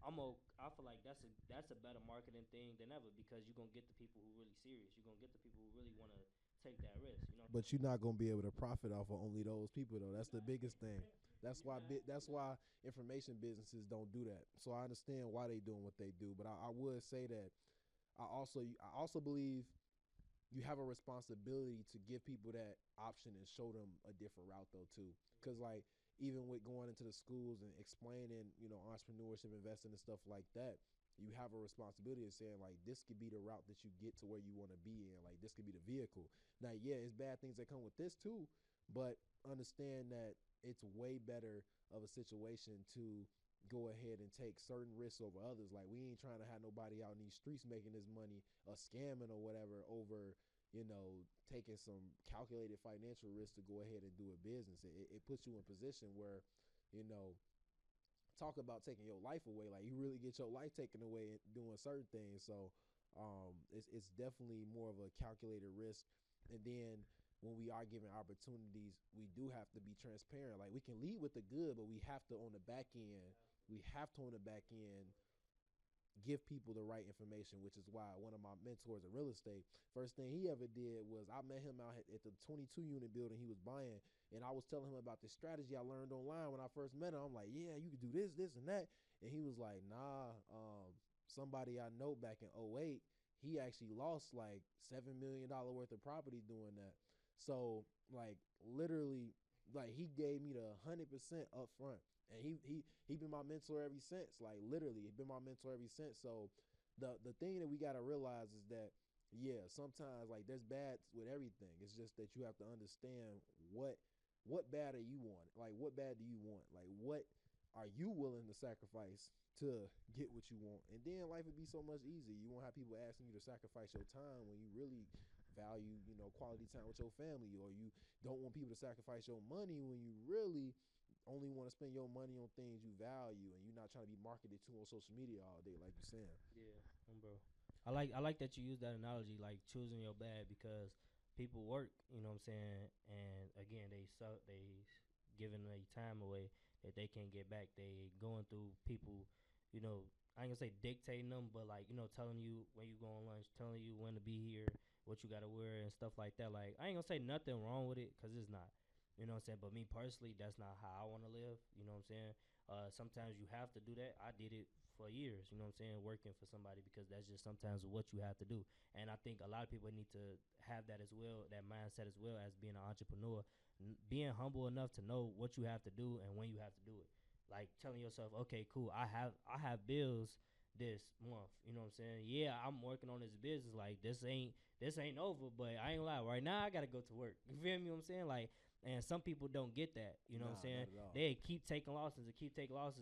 I feel like that's a better marketing thing than ever, because you're gonna get the people who really serious. You're gonna get the people who really want to take that risk. You know. But you're not gonna be able to profit off of only those people though. That's the biggest thing. That's why information businesses don't do that. So I understand why they doing what they do. But I would say that I also believe you have a responsibility to give people that option and show them a different route though too. Because like even with going into the schools and explaining, entrepreneurship, investing and stuff like that, you have a responsibility of saying, like, this could be the route that you get to where you want to be in. Like, this could be the vehicle. Now, yeah, it's bad things that come with this too, but understand that it's way better of a situation to go ahead and take certain risks over others. Like, we ain't trying to have nobody out in these streets making this money or scamming or whatever over, taking some calculated financial risk to go ahead and do a business. It puts you in a position where, you know, talk about taking your life away. Like, you really get your life taken away doing certain things. So it's definitely more of a calculated risk. And then when we are given opportunities, we do have to be transparent. Like, we can lead with the good, but we have to on the back end, give people the right information, which is why one of my mentors in real estate, first thing he ever did was I met him out at the 22 unit building he was buying, and I was telling him about the strategy I learned online when I first met him. I'm like, yeah, you could do this, this, and that. And he was like, nah, somebody I know back in '08, he actually lost like $7 million worth of property doing that. So, like, literally, like, he gave me the 100% up front. And he been my mentor ever since. Like, literally, he been my mentor ever since. So the thing that we got to realize is that, yeah, sometimes, like, there's bad with everything. It's just that you have to understand what bad are you want? Like, what bad do you want? Like, what are you willing to sacrifice to get what you want? And then life would be so much easier. You won't have people asking you to sacrifice your time when you really value, quality time with your family, or you don't want people to sacrifice your money when you really only want to spend your money on things you value, and you're not trying to be marketed to on social media all day, like you're saying. Yeah, bro. I like that you use that analogy, like choosing your bad, because people work, you know what I'm saying, and again they giving their time away that they can't get back. They going through people, I ain't gonna say dictating them, but like telling you when you go on lunch, telling you when to be here, what you gotta wear and stuff like that. Like, I ain't gonna say nothing wrong with it, cause it's not. You know what I'm saying? But me personally, that's not how I want to live. You know what I'm saying? Sometimes you have to do that. I did it for years, you know what I'm saying, working for somebody, because that's just sometimes what you have to do. And I think a lot of people need to have that as well, that mindset as well as being an entrepreneur, being humble enough to know what you have to do and when you have to do it. Like telling yourself, okay, cool, I have bills this month. You know what I'm saying? Yeah, I'm working on this business. Like, this ain't over, but I ain't lie. Right now, I gotta go to work. You feel me? What I'm saying? Like, and some people don't get that. You know what I'm saying? They keep taking losses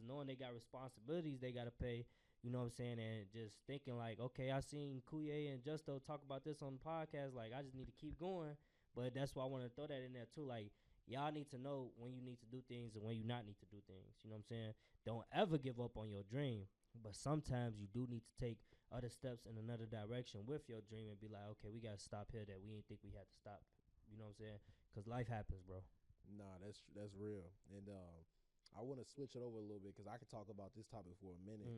knowing they got responsibilities they got to pay. You know what I'm saying? And just thinking like, okay, I seen Kuye and Justo talk about this on the podcast. Like, I just need to keep going. But that's why I want to throw that in there too. Like, y'all need to know when you need to do things and when you not need to do things. You know what I'm saying? Don't ever give up on your dream. But sometimes you do need to take other steps in another direction with your dream and be like, okay, we got to stop here that we didn't think we had to stop. You know what I'm saying? Because life happens, bro. Nah, that's real. And I want to switch it over a little bit, because I could talk about this topic for a minute.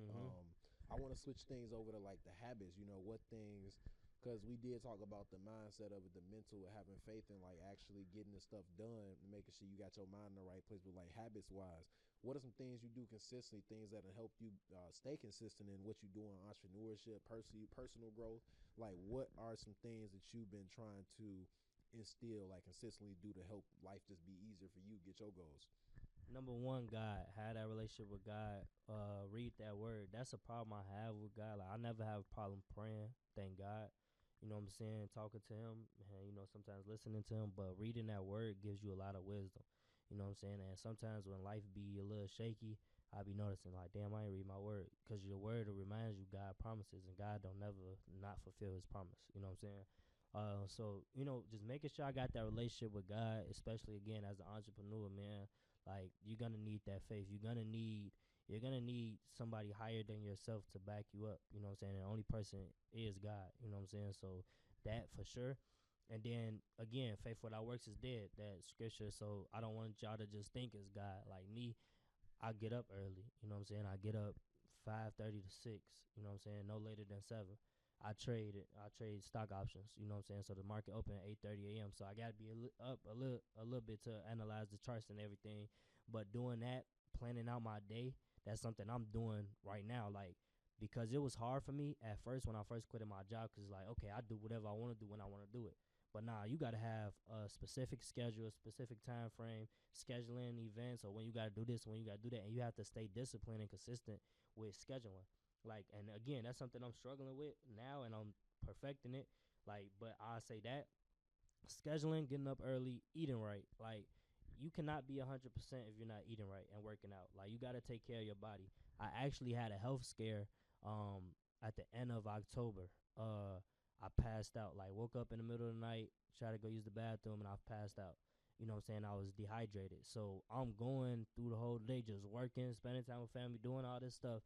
I want to switch things over to like the habits. What things, because we did talk about the mindset of it, the mental, having faith in like actually getting the stuff done, making sure you got your mind in the right place. But like habits wise, what are some things you do consistently, things that will help you stay consistent in what you do in entrepreneurship, personal growth? Like, what are some things that you've been trying to instill, like consistently do, to help life just be easier for you, get your goals? Number one, God. Have that relationship with God. Read that word. That's a problem I have with God. Like, I never have a problem praying. Thank God. You know what I'm saying? Talking to him, and sometimes listening to him, but reading that word gives you a lot of wisdom. You know what I'm saying? And sometimes when life be a little shaky, I be noticing like, damn, I ain't read my word, because your word will remind you God promises, and God don't never not fulfill his promise. You know what I'm saying? So just making sure I got that relationship with God, especially again as an entrepreneur, man. Like, you're gonna need that faith. You're gonna need somebody higher than yourself to back you up. You know what I'm saying? And the only person is God. You know what I'm saying? So that for sure. And then again, faith without works is dead. That scripture. So I don't want y'all to just think it's God. Like me, I get up early. You know what I'm saying? I get up 5:30 to 6. You know what I'm saying? No later than 7. I trade stock options. You know what I'm saying? So the market open at 8:30 a.m. So I gotta be up a little bit to analyze the charts and everything. But doing that, planning out my day, that's something I'm doing right now. Like, because it was hard for me at first when I first quit my job, because like, okay, I do whatever I want to do when I want to do it. But nah, you gotta have a specific schedule, a specific time frame, scheduling events, or when you gotta do this, when you gotta do that, and you have to stay disciplined and consistent with scheduling. Like, and again, that's something I'm struggling with now, and I'm perfecting it. Like, but I say that scheduling, getting up early, eating right. Like, you cannot be 100% if you're not eating right and working out. Like, you got to take care of your body. I actually had a health scare at the end of October. I passed out. Like, woke up in the middle of the night, tried to go use the bathroom, and I passed out. You know what I'm saying? I was dehydrated. So I'm going through the whole day just working, spending time with family, doing all this stuff,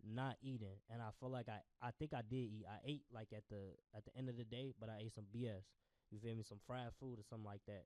not eating. And I feel like I think I did eat. I ate like at the end of the day, but I ate some BS. You feel me? Some fried food or something like that.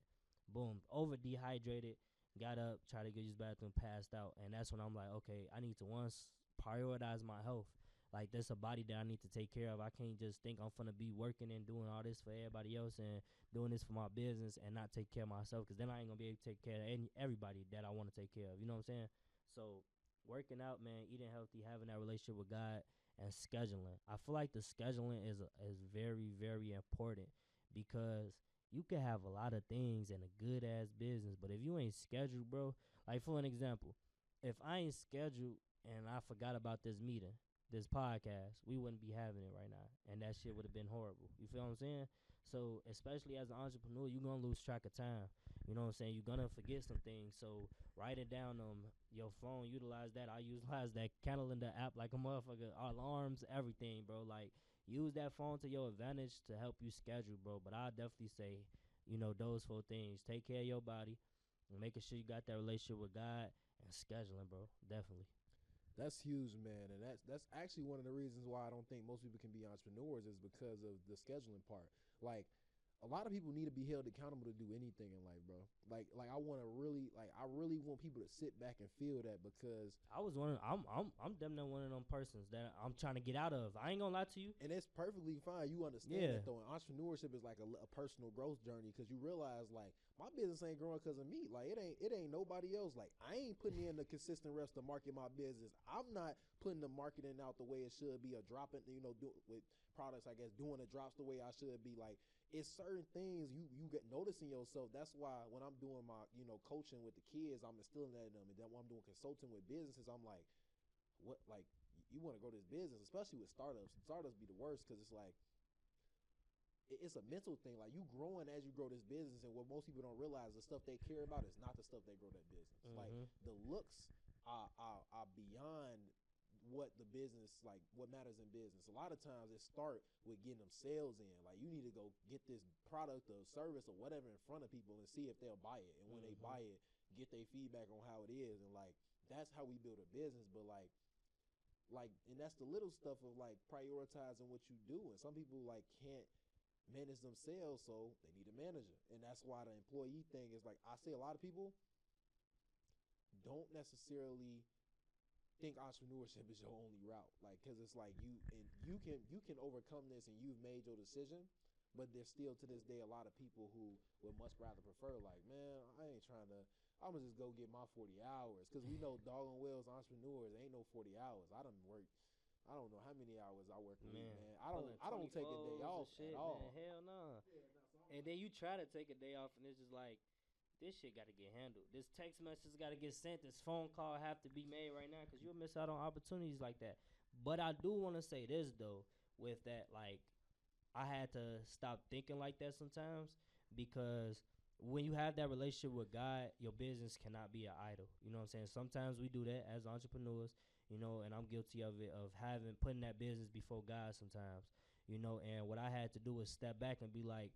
Boom. Over dehydrated. Got up, tried to go use the bathroom, passed out. And that's when I'm like, okay, I need to once prioritize my health. Like, there's a body that I need to take care of. I can't just think I'm finna be working and doing all this for everybody else and doing this for my business and not take care of myself, because then I ain't gonna be able to take care of everybody that I want to take care of. You know what I'm saying? So, working out, man, eating healthy, having that relationship with God, and scheduling. I feel like the scheduling is very, very important, because you can have a lot of things in a good ass business, but if you ain't scheduled, bro, like for an example, if I ain't scheduled and I forgot about this meeting, this podcast, we wouldn't be having it right now, and that shit would have been horrible. You feel what I'm saying? So, especially as an entrepreneur, you're gonna lose track of time. You know what I'm saying? You're gonna forget some things. So, write it down on your phone. Utilize that. I utilize that calendar app like a motherfucker. Alarms, everything, bro. Like, use that phone to your advantage to help you schedule, bro. But I definitely say, those 4 things: take care of your body, and making sure you got that relationship with God, and scheduling, bro. Definitely. That's huge, man, and that's actually one of the reasons why I don't think most people can be entrepreneurs is because of the scheduling part. Like, a lot of people need to be held accountable to do anything in life, bro. Like I want to really, I really want people to sit back and feel that, because I was one. I'm definitely one of them persons that I'm trying to get out of. I ain't gonna lie to you. and it's perfectly fine. You understand that though. And entrepreneurship is like a personal growth journey, because you realize like my business ain't growing because of me. Like it ain't nobody else. Like I ain't putting in the consistent reps to market my business. I'm not putting the marketing out the way it should be, or dropping, with products, I guess, doing the drops the way I should be. Like, it's certain things you get noticing yourself. That's why when I'm doing my coaching with the kids, I'm instilling that in them. And then when I'm doing consulting with businesses, I'm like, what, like, you want to grow this business, especially with startups. Startups be the worst, because it's like it's a mental thing. Like, you growing as you grow this business, and what most people don't realize, the stuff they care about is not the stuff they grow that business. Like, the looks are beyond what the business, like what matters in business. A lot of times it start with getting them sales in. Like, you need to go get this product or service or whatever in front of people and see if they'll buy it. And when they buy it, get their feedback on how it is. And like, that's how we build a business. But and that's the little stuff of like prioritizing what you do. And some people like can't manage themselves, so they need a manager. And that's why the employee thing is like, I see a lot of people don't necessarily think entrepreneurship is your only route, like, because it's like you can overcome this and you've made your decision, but there's still to this day a lot of people who would much rather prefer, like, man, I ain't trying to, I'm gonna just go get my 40 hours, because we know doggone wells entrepreneurs ain't no 40 hours. I done worked, I don't know how many hours I work a week, man. I don't take a day off at all. Man, hell no. And then you try to take a day off, and it's just like, this shit got to get handled. This text message got to get sent. This phone call have to be made right now, because you'll miss out on opportunities like that. But I do want to say this, though, with that, like, I had to stop thinking like that sometimes, because when you have that relationship with God, your business cannot be an idol. You know what I'm saying? Sometimes we do that as entrepreneurs, and I'm guilty of it, of putting that business before God sometimes, and what I had to do was step back and be like,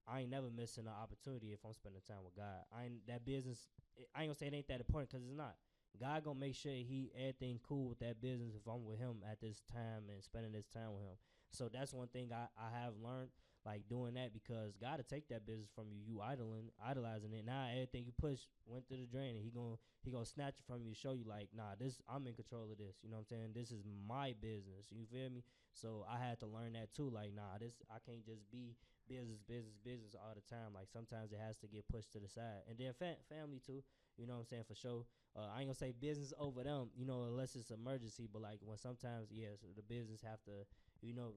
I ain't never missing an opportunity if I'm spending time with God. I ain't gonna say it ain't that important, because it's not. God gonna make sure everything cool with that business if I'm with him at this time and spending this time with him. So that's one thing I have learned, like, doing that, because God to take that business from you, idolizing it. Now everything you push went to the drain, and he gonna snatch it from you, show you like, nah, this, I'm in control of this. You know what I'm saying? This is my business. You feel me? So I had to learn that too. Like, nah, I can't just be business all the time. Like, sometimes it has to get pushed to the side. And then family too, you know what I'm saying, for sure. I ain't gonna say business over them, unless it's emergency, but like, when sometimes, yes, the business have to,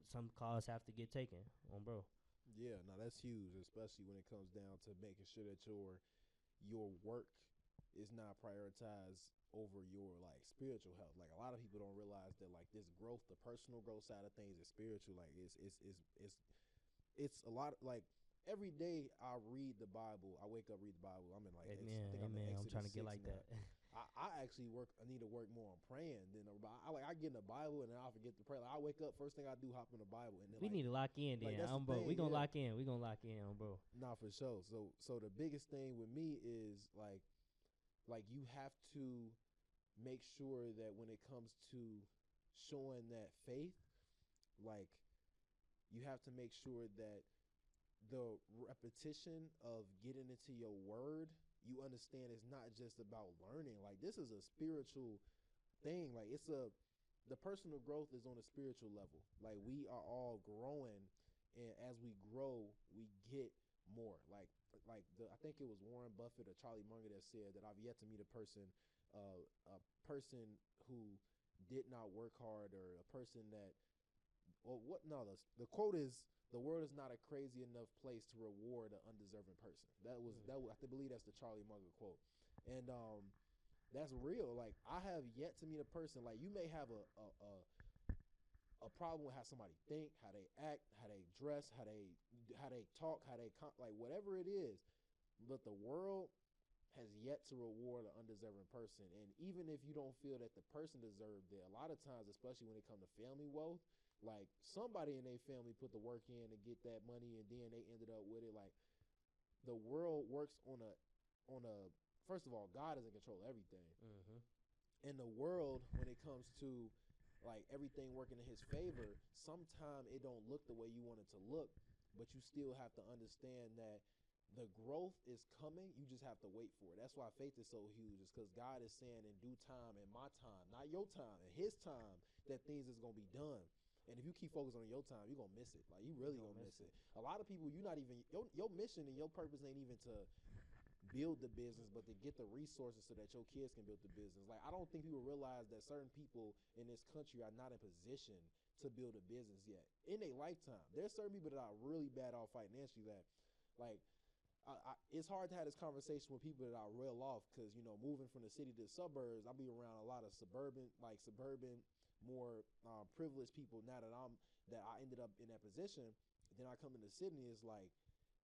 some calls have to get taken on, bro. Yeah, no, that's huge, especially when it comes down to making sure that your work is not prioritized over your like spiritual health. Like a lot of people don't realize that like this growth, the personal growth side of things is spiritual. Like it's a lot like every day I read the Bible. I wake up, read the Bible. I'm in like Amen, I think I'm in amen. I'm Exodus trying to get 6 like now. that. I actually I need to work more on praying than I get in the Bible and then I forget to pray. Like I wake up, first thing I do, hop in the Bible, and then We need to lock in like then, that's the bro. thing. We gonna Yeah. lock in. We gonna lock in, bro. Nah, for sure. So the biggest thing with me is like you have to make sure that when it comes to showing that faith, like you have to make sure that the repetition of getting into your word, you understand it's not just about learning. Like this is a spiritual thing. Like the personal growth is on a spiritual level. Like we are all growing, and as we grow, we get more. I think it was Warren Buffett or Charlie Munger that said that I've yet to meet a person who did not work hard, or a person that, or what? No, the quote is, the world is not a crazy enough place to reward an undeserving person. That was I believe that's the Charlie Munger quote, and that's real. Like I have yet to meet a person, like you may have a problem with how somebody think, how they act, how they dress, how they talk, like whatever it is, but the world has yet to reward an undeserving person. And even if you don't feel that the person deserved it, a lot of times, especially when it comes to family wealth, like somebody in their family put the work in to get that money, and then they ended up with it. Like the world works on a first of all, God is in control of everything. Mm-hmm. In the world, when it comes to like everything working in his favor, sometimes it don't look the way you want it to look, but you still have to understand that the growth is coming. You just have to wait for it. That's why faith is so huge. It's because God is saying in due time, in my time, not your time, in his time, that things is going to be done. And if you keep focusing on your time, you're going to miss it. Like you really going to miss it. A lot of people, you're not even, your mission and your purpose ain't even to build the business, but to get the resources so that your kids can build the business. Like I don't think people realize that certain people in this country are not in position to build a business yet in their lifetime. There's certain people that are really bad off financially that like it's hard to have this conversation with people that are real off, because moving from the city to the suburbs, I'll be around a lot of suburban more privileged people. Now that I ended up in that position, then I come into Sydney, it's like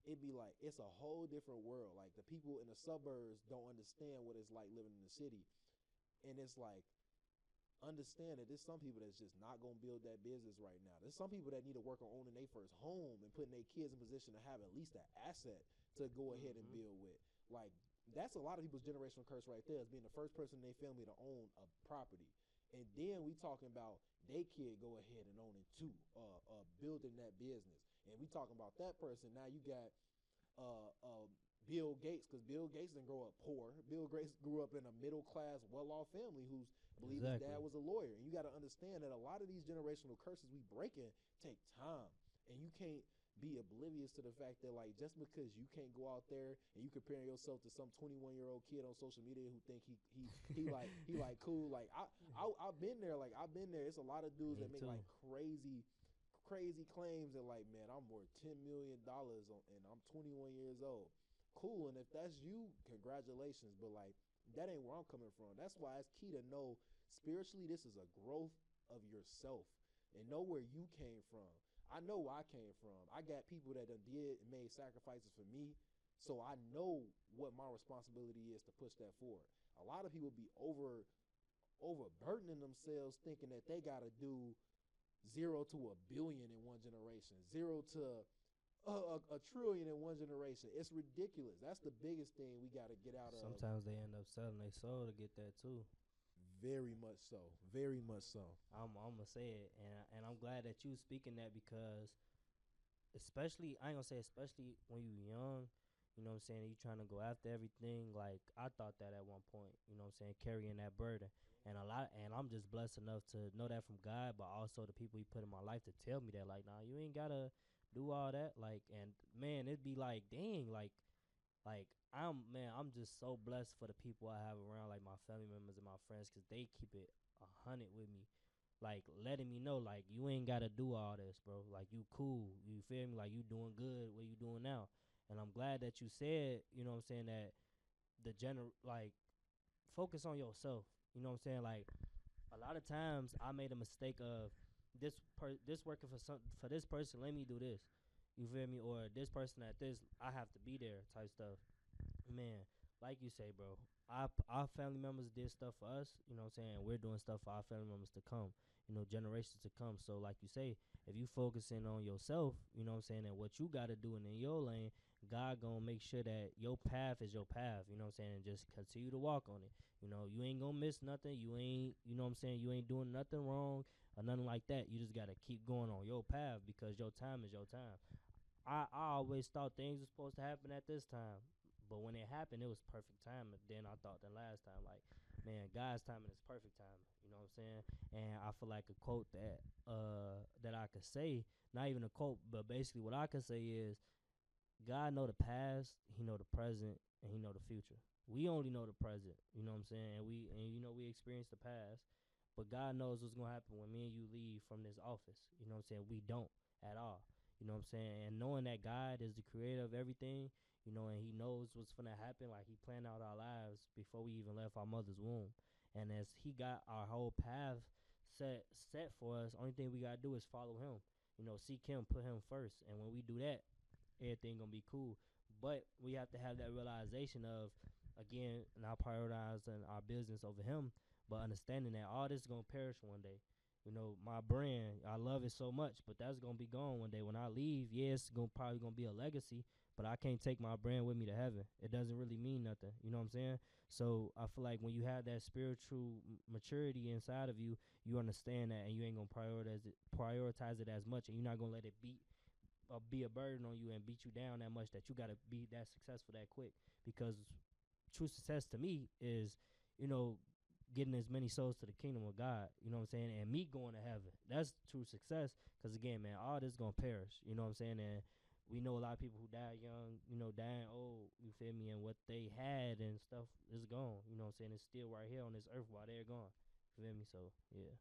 it'd be like it's a whole different world. Like the people in the suburbs don't understand what it's like living in the city, and it's like understand that there's some people that's just not gonna build that business right now. There's some people that need to work on owning their first home and putting their kids in position to have at least an asset to go ahead and build with. Like that's a lot of people's generational curse right there, is being the first person in their family to own a property. And then we talking about they kid go ahead and own it too, building that business. And we talking about that person. Now you got Bill Gates, because Bill Gates didn't grow up poor. Bill Gates grew up in a middle class, well-off family who's believe his dad was a lawyer. And you got to understand that a lot of these generational curses we breaking take time, and you can't be oblivious to the fact that like just because you can't go out there and you comparing yourself to some 21-year-old kid on social media who think he like cool. Like I've been there. Like I've been there. It's a lot of dudes that make like crazy claims that like, man, I'm worth $10 million and I'm 21 years old. Cool. And if that's you, congratulations. But like that ain't where I'm coming from. That's why it's key to know spiritually this is a growth of yourself and know where you came from. I know where I came from. I got people that done did and made sacrifices for me, so I know what my responsibility is to push that forward. A lot of people be overburdening themselves thinking that they got to do 0 to a billion in one generation, 0 to a trillion in one generation. It's ridiculous. That's the biggest thing we got to get out of. Sometimes they end up selling their soul to get that too. Very much so. Very much so. I'm gonna say it, and I'm glad that you speaking that, because especially I ain't gonna say especially when you young, you know what I'm saying, you trying to go after everything. Like I thought that at one point, you know what I'm saying, carrying that burden. And I'm just blessed enough to know that from God, but also the people he put in my life to tell me that, like, nah, you ain't gotta do all that. Like, and man, it'd be like, dang, like I'm just so blessed for the people I have around, like my family members and my friends, because they keep it 100 with me, like letting me know, like, you ain't gotta do all this, bro. Like, you cool, you feel me? Like, you doing good what you doing now. And I'm glad that you said, you know what I'm saying, that like focus on yourself. You know what I'm saying? Like a lot of times I made a mistake of this working for this person. Let me do this. You feel me? Or this person at this, I have to be there type stuff. Man, like you say, bro, our family members did stuff for us, you know what I'm saying? We're doing stuff for our family members to come, you know, generations to come. So like you say, if you focusing on yourself, you know what I'm saying, and what you got to do in your lane, God gonna make sure that your path is your path, you know what I'm saying, and just continue to walk on it. You know, you ain't gonna miss nothing. You ain't, you know what I'm saying, you ain't doing nothing wrong or nothing like that. You just gotta keep going on your path because your time is your time. I always thought things were supposed to happen at this time. But when it happened, it was perfect time. Then I thought the last time, like, man, God's timing is perfect timing. You know what I'm saying? And I feel like a quote that I could say, not even a quote, but basically what I could say is, God know the past, He know the present, and He know the future. We only know the present. You know what I'm saying? And you know we experienced the past, but God knows what's gonna happen when me and you leave from this office. You know what I'm saying? We don't at all. You know what I'm saying? And knowing that God is the creator of everything, you know, and He knows what's gonna happen. Like He planned out our lives before we even left our mother's womb. And as He got our whole path set for us, only thing we gotta do is follow Him. You know, seek Him, put Him first. And when we do that, everything gonna be cool. But we have to have that realization of, again, not prioritizing our business over Him, but understanding that all this is gonna perish one day. You know, my brand, I love it so much, but that's gonna be gone one day. When I leave, yeah, it's probably gonna be a legacy, but I can't take my brand with me to heaven. It doesn't really mean nothing. You know what I'm saying? So I feel like when you have that spiritual maturity inside of you, you understand that, and you ain't gonna prioritize it as much, and you're not gonna let it be a burden on you and beat you down that much that you gotta be that successful that quick. Because true success to me is, you know, getting as many souls to the kingdom of God, you know what I'm saying, and me going to heaven. That's true success. Because again, man, all this gonna perish, you know what I'm saying, and we know a lot of people who die young, you know, dying old, you feel me, and what they had and stuff is gone, you know what I'm saying, it's still right here on this earth while they're gone, you feel me, so, yeah.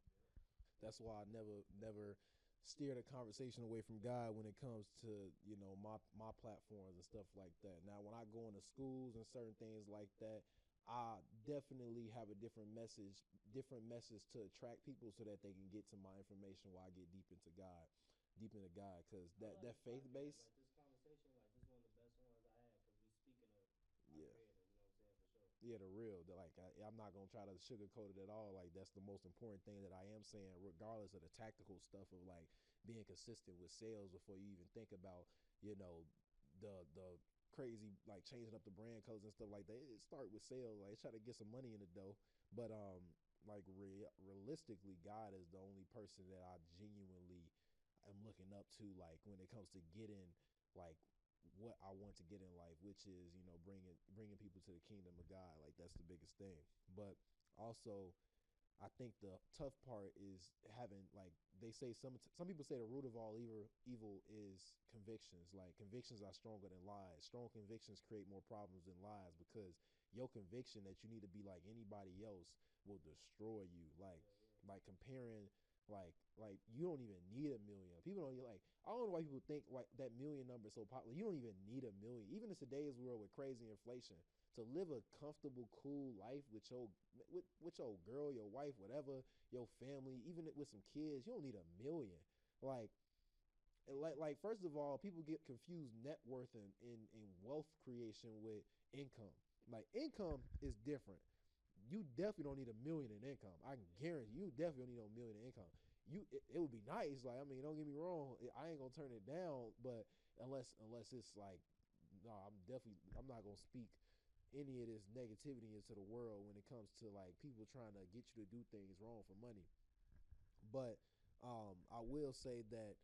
That's why I never steer the conversation away from God when it comes to, you know, my platforms and stuff like that. Now, when I go into schools and certain things like that, I definitely have a different message to attract people so that they can get to my information while I get deep into God, because that faith base. Like this conversation, like this is one of the best ones I had because we speaking of our Yeah. creator, you know what I'm saying, for sure. Yeah, the real. I'm not gonna try to sugarcoat it at all. Like that's the most important thing that I am saying, regardless of the tactical stuff of like being consistent with sales before you even think about, you know, the crazy like changing up the brand colors and stuff like that. It start with sales. Like try to get some money in the dough, but like realistically, God is the only person that I genuinely am looking up to. Like when it comes to getting like what I want to get in life, which is, you know, bringing people to the kingdom of God. Like that's the biggest thing. But also, I think the tough part is having, like they say, some people say the root of all evil is convictions. Like convictions are stronger than lies. Strong convictions create more problems than lies, because your conviction that you need to be like anybody else will destroy you. Like comparing, like you don't even need a million. People don't like. I don't know why people think like that million number is so popular. You don't even need a million. Even in today's world with crazy inflation, to live a comfortable, cool life with your girl, your wife, whatever, your family, even with some kids, you don't need a million. Like first of all, people get confused net worth and wealth creation with income. Like income is different. You definitely don't need a million in income. I can guarantee you definitely don't need no million in income. It would be nice. Like, I mean, don't get me wrong. I ain't gonna turn it down, but unless it's like, no, I'm not gonna speak any of this negativity into the world when it comes to like people trying to get you to do things wrong for money. But I will say that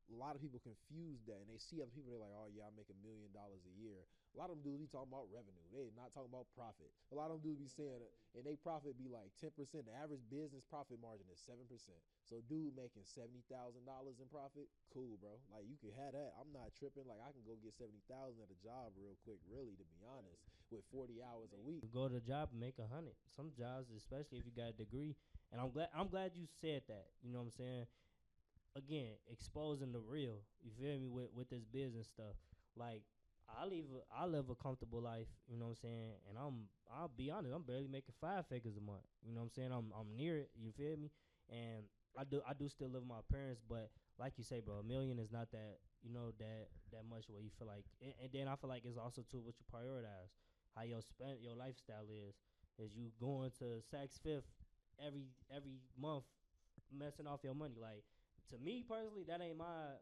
a lot of people confuse that, and they see other people. They're like, "Oh yeah, I make $1 million a year." A lot of them dudes be talking about revenue. They not talking about profit. A lot of them dudes be saying, and they profit be like 10%. The average business profit margin is 7%. So dude making $70,000 in profit, cool, bro. Like you can have that. I'm not tripping. Like I can go get 70,000 at a job real quick. Really, to be honest, with 40 hours a week. You go to the job and make 100. Some jobs, especially if you got a degree, and I'm glad you said that. You know what I'm saying? Again, exposing the real. You feel me with this business stuff. Like I live a comfortable life, you know what I'm saying? And I'll be honest, I'm barely making 5 figures a month. You know what I'm saying? I'm near it, you feel me? And I do still live with my parents, but like you say, bro, a million is not that, that much where you feel like and then I feel like it's also too what you prioritize. How your lifestyle is you going to Saks Fifth every month messing off your money. Like to me personally, that ain't my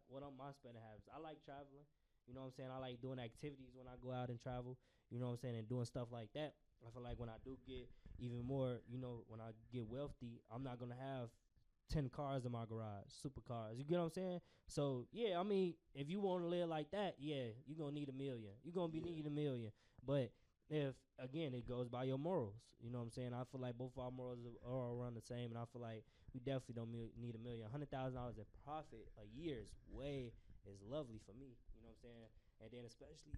spending habits. I like traveling. You know what I'm saying? I like doing activities when I go out and travel. You know what I'm saying? And doing stuff like that. I feel like when I do get even more, when I get wealthy, I'm not gonna have 10 cars in my garage, supercars. You get what I'm saying? So yeah, I mean, if you want to live like that, yeah, you're gonna need a million. You're gonna be needing a million. But if again, it goes by your morals. You know what I'm saying? I feel like both our morals are around the same, and I feel like we definitely don't need a million. $100,000 in profit a year is lovely for me. You know what I'm saying? And then especially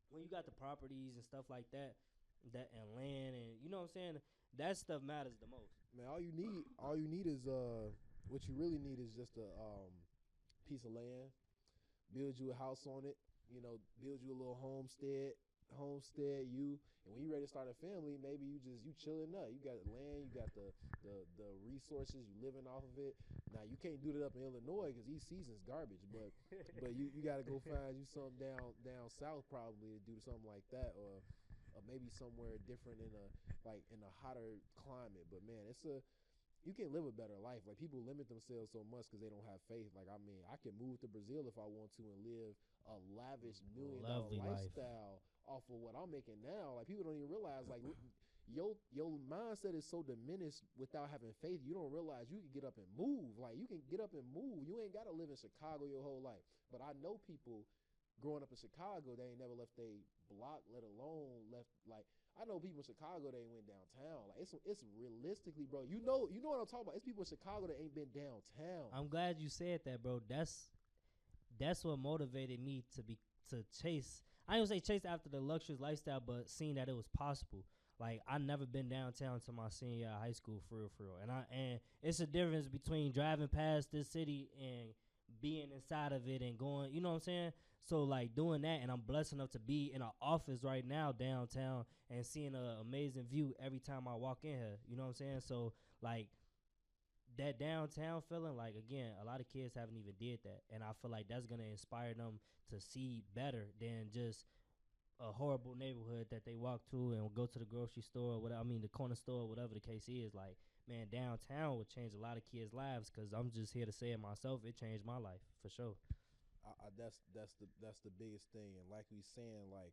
when you got the properties and stuff like that and land, and you know what I'm saying, that stuff matters the most. Man, all you need is what you really need is just a piece of land. Build you a house on it. Build you a little homestead you. And when you ready to start a family, maybe you chilling up. You got land, you got the resources, you living off of it. Now you can't do that up in Illinois because these seasons garbage. But you got to go find you something down south probably to do something like that, or maybe somewhere different in a hotter climate. But man, you can live a better life. Like people limit themselves so much because they don't have faith. Like I mean, I can move to Brazil if I want to and live a lavish $1 million lifestyle off of what I'm making now. Like people don't even realize like your mindset is so diminished without having faith. You don't realize you can get up and move. Like you can get up and move. You ain't got to live in Chicago your whole life. But I know people growing up in Chicago, they ain't never left their block, let alone left like. I know people in Chicago that ain't went downtown. Like it's realistically, bro. You know what I'm talking about. It's people in Chicago that ain't been downtown. I'm glad you said that, bro. That's what motivated me to chase. I don't say chase after the luxurious lifestyle, but seeing that it was possible. Like I never been downtown to my senior year of high school for real. And it's a difference between driving past this city and being inside of it and going, you know what I'm saying? So like doing that, and I'm blessed enough to be in an office right now downtown and seeing an amazing view every time I walk in here. You know what I'm saying? So like that downtown feeling, like again, a lot of kids haven't even did that, and I feel like that's gonna inspire them to see better than just a horrible neighborhood that they walk to and go to the grocery store or whatever. I mean the corner store, whatever the case is. Like man, downtown would change a lot of kids' lives, because I'm just here to say it myself. It changed my life for sure. That's the biggest thing. And like we saying, like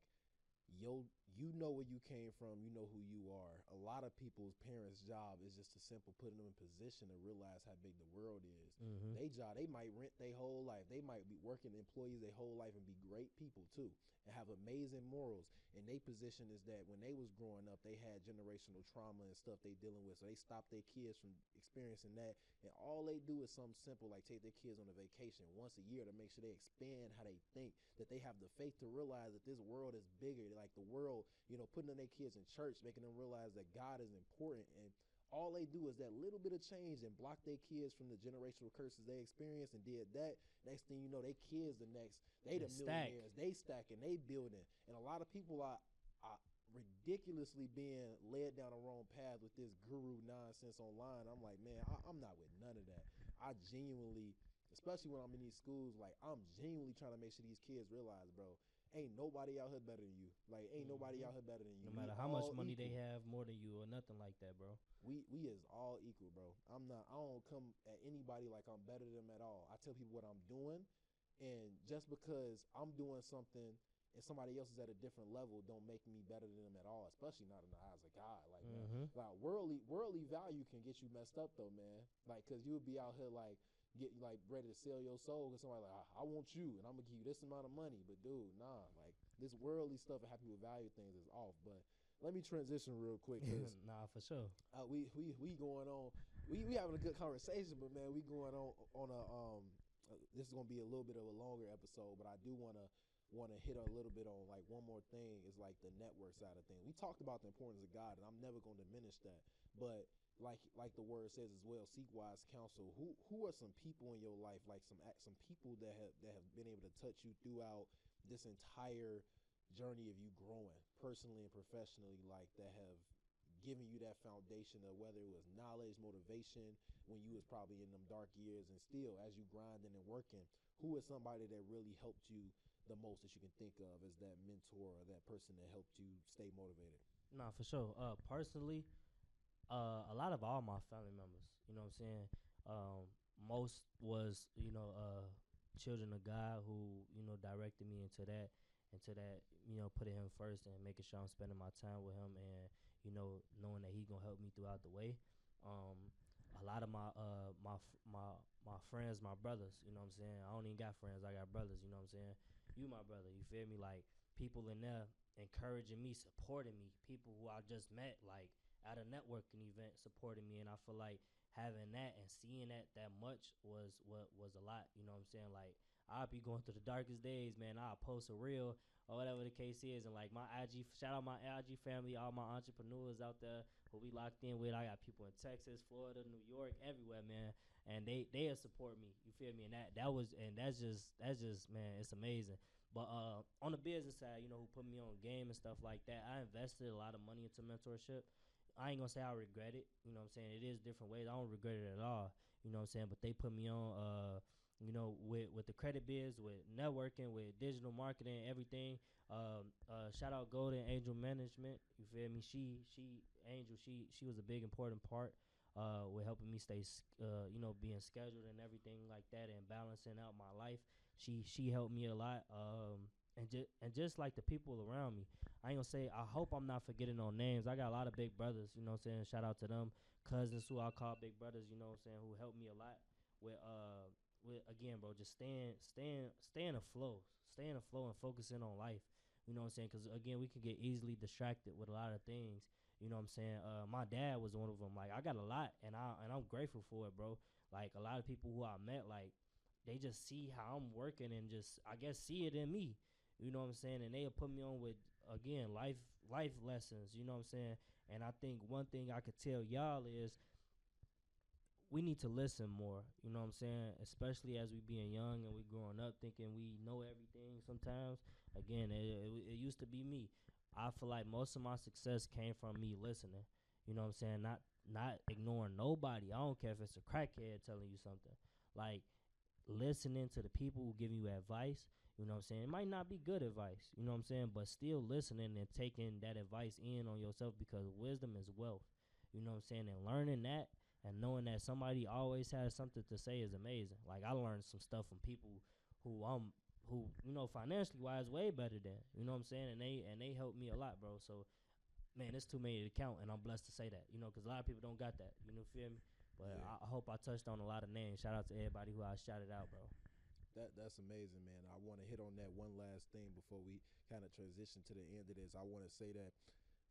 you know where you came from, you know who you are. A lot of people's parents' job is just to simple putting them in position to realize how big the world is. Mm-hmm. They job, they might rent their whole life. They might be working employees their whole life and be great people too, and have amazing morals. And their position is that when they was growing up, they had generational trauma and stuff they dealing with, so they stop their kids from experiencing that. And all they do is something simple like take their kids on a vacation once a year to make sure they expand how they think, that they have the faith to realize that this world is bigger. Like the world, putting their kids in church, making them realize that God is important. And all they do is that little bit of change and block their kids from the generational curses they experienced, and did that. Next thing you know, they kids they the millionaires, they stacking, they building. And a lot of people are ridiculously being led down the wrong path with this guru nonsense online. I'm like, man, I'm not with none of that. I genuinely, especially when I'm in these schools, like I'm genuinely trying to make sure these kids realize, bro, ain't nobody out here better than you. Like ain't nobody out here better than you. No matter how much money they have more than you or nothing like that, bro. We is all equal, bro. I don't come at anybody like I'm better than them at all. I tell people what I'm doing, and just because I'm doing something and somebody else is at a different level don't make me better than them at all, especially not in the eyes of God. Like, man, like worldly value can get you messed up though, man. Like, cause you'll be out here like get like ready to sell your soul because somebody like, I want you and I'm gonna give you this amount of money. But dude, nah, like this worldly stuff and how people value things is off. But let me transition real quick. Nah, for sure. We going on. We having a good conversation, but man, we going on a this is gonna be a little bit of a longer episode, but I do wanna hit a little bit on like one more thing is like the network side of things. We talked about the importance of God, and I'm never gonna diminish that. But like the word says as well, seek wise counsel. Who are some people in your life, like some people that have been able to touch you throughout this entire journey of you growing personally and professionally, like that have given you that foundation of whether it was knowledge, motivation when you was probably in them dark years, and still as you grinding and working, who is somebody that really helped you the most that you can think of as that mentor or that person that helped you stay motivated? Nah, for sure. Personally, a lot of all my family members, you know what I'm saying? Most was, children of God who, directed me into that, putting him first and making sure I'm spending my time with him and, knowing that he gonna help me throughout the way. Um, a lot of my friends, my brothers, you know what I'm saying? I don't even got friends, I got brothers, you know what I'm saying? You my brother, you feel me? Like people in there encouraging me, supporting me, people who I just met, like at a networking event supporting me, and I feel like having that and seeing that much was what was a lot. You know what I'm saying? Like I'll be going through the darkest days, man. I'll post a reel or whatever the case is, and like my IG, shout out my IG family, all my entrepreneurs out there who we locked in with. I got people in Texas, Florida, New York, everywhere, man, and they'll support me. You feel me? And that's just man, it's amazing. But on the business side, who put me on game and stuff like that, I invested a lot of money into mentorship. I ain't gonna say I regret it. You know what I'm saying? It is different ways. I don't regret it at all. You know what I'm saying? But they put me on, with the credit biz, with networking, with digital marketing, everything. Shout out Golden Angel Management. You feel me? She was a big important part with helping me stay, being scheduled and everything like that, and balancing out my life. She helped me a lot. And just like the people around me. I ain't gonna say, I hope I'm not forgetting no names. I got a lot of big brothers, you know what I'm saying? Shout out to them. Cousins who I call big brothers, you know what I'm saying, who helped me a lot with again, bro, just staying afloat. Staying afloat and focusing on life. You know what I'm saying? Because again, we can get easily distracted with a lot of things. You know what I'm saying? My dad was one of them. Like I got a lot, and I'm grateful for it, bro. Like a lot of people who I met, like they just see how I'm working and just I guess see it in me. You know what I'm saying? And they'll put me on with again life lessons. You know what I'm saying? And I think one thing I could tell y'all is we need to listen more. You know what I'm saying? Especially as we being young and we growing up thinking we know everything. Sometimes again, it used to be me. I feel like most of my success came from me listening. You know what I'm saying? Not ignoring nobody. I don't care if it's a crackhead telling you something. Like listening to the people who give you advice. You know what I'm saying? It might not be good advice, you know what I'm saying? But still listening and taking that advice in on yourself, because wisdom is wealth. You know what I'm saying? And learning that and knowing that somebody always has something to say is amazing. Like I learned some stuff from people who financially wise way better than, you know what I'm saying? And they helped me a lot, bro. So man, it's too many to count, and I'm blessed to say that, because a lot of people don't got that. You know, feel me? But Yeah. I hope I touched on a lot of names. Shout out to everybody who I shouted out, bro. That's amazing, man. I want to hit on that one last thing before we kind of transition to the end of this. I want to say that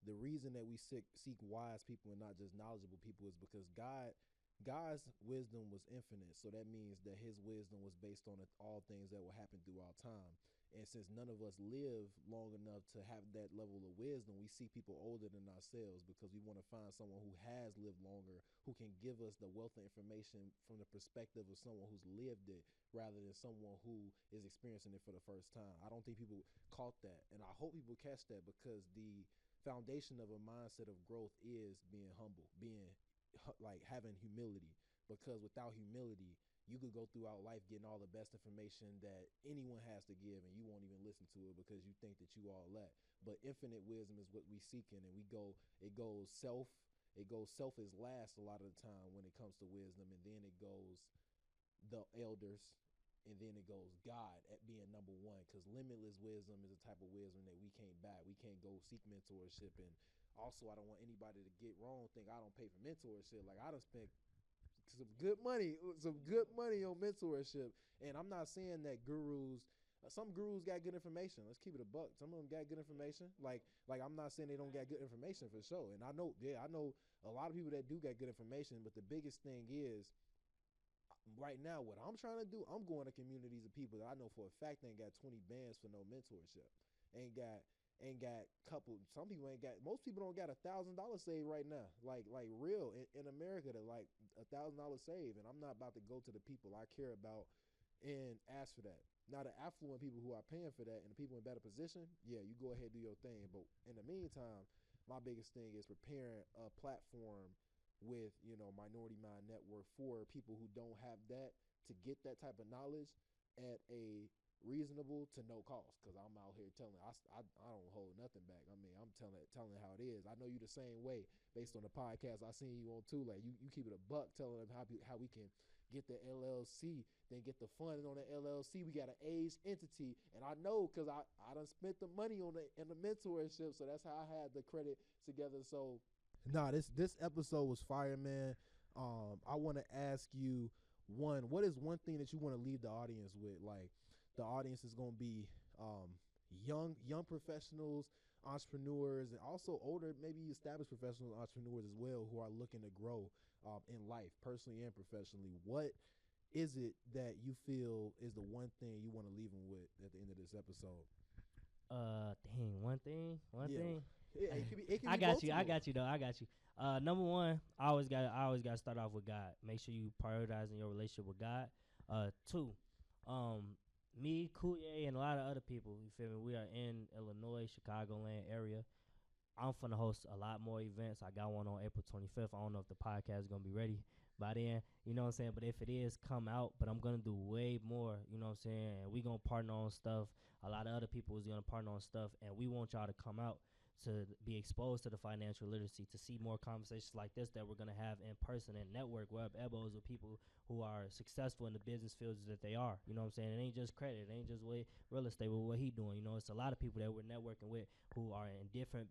the reason that we seek wise people and not just knowledgeable people is because God's wisdom was infinite. So that means that his wisdom was based on all things that will happen throughout time. And since none of us live long enough to have that level of wisdom, we see people older than ourselves because we want to find someone who has lived longer, who can give us the wealth of information from the perspective of someone who's lived it rather than someone who is experiencing it for the first time. I don't think people caught that. And I hope people catch that, because the foundation of a mindset of growth is being humble, being like having humility, because without humility, you could go throughout life getting all the best information that anyone has to give, and you won't even listen to it because you think that you all that. But infinite wisdom is what we seeking, and it goes self is last a lot of the time when it comes to wisdom, and then it goes the elders, and then it goes God at being number one, because limitless wisdom is a type of wisdom that we can't buy. We can't go seek mentorship. And also, I don't want anybody to get wrong, think I don't pay for mentorship. Like I done spent some good money on mentorship. And I'm not saying that some gurus got good information. Let's keep it a buck. Some of them got good information. Like I'm not saying they don't got good information for sure. And I know a lot of people that do got good information. But the biggest thing is, right now, what I'm trying to do, I'm going to communities of people that I know for a fact ain't got 20 bands for no mentorship. Ain't got some people ain't got, most people don't got $1,000 saved right now, like real in America, to like $1,000 saved. And I'm not about to go to the people I care about and ask for that. Now, the affluent people who are paying for that and the people in better position, yeah, you go ahead and do your thing. But in the meantime, my biggest thing is preparing a platform with, Minority Mind Network for people who don't have that to get that type of knowledge at a reasonable to no cost. Because I'm out here telling, I don't hold nothing back. I mean, I'm telling how it is. I know you the same way based on the podcast I seen you on too. Like you keep it a buck, telling them how we can get the LLC, then get the funding on the LLC. We got an aged entity, and I know because I done spent the money on the mentorship, so that's how I had the credit together. So, this episode was fire, man. I want to ask you what is one thing that you want to leave the audience with? Like, the audience is going to be young professionals, entrepreneurs, and also older, maybe established professional entrepreneurs as well, who are looking to grow in life, personally and professionally. What is it that you feel is the one thing you want to leave them with at the end of this episode? One thing. Yeah, it can I be got you. multiple. I got you. Number one, I always got to start off with God. Make sure you prioritizing your relationship with God. Two, me, Kuye, and a lot of other people. You feel me? We are in Illinois, Chicagoland area. I'm finna host a lot more events. I got one on April 25th. I don't know if the podcast is gonna be ready by then. You know what I'm saying? But if it is, come out. But I'm gonna do way more. You know what I'm saying? And we gonna partner on stuff. A lot of other people is gonna partner on stuff, and we want y'all to come out to be exposed to the financial literacy, to see more conversations like this that we're going to have in person and network web elbows with people who are successful in the business fields that they are. You know what I'm saying? It ain't just credit. It ain't just real estate with what he doing. You know, it's a lot of people that we're networking with who are in different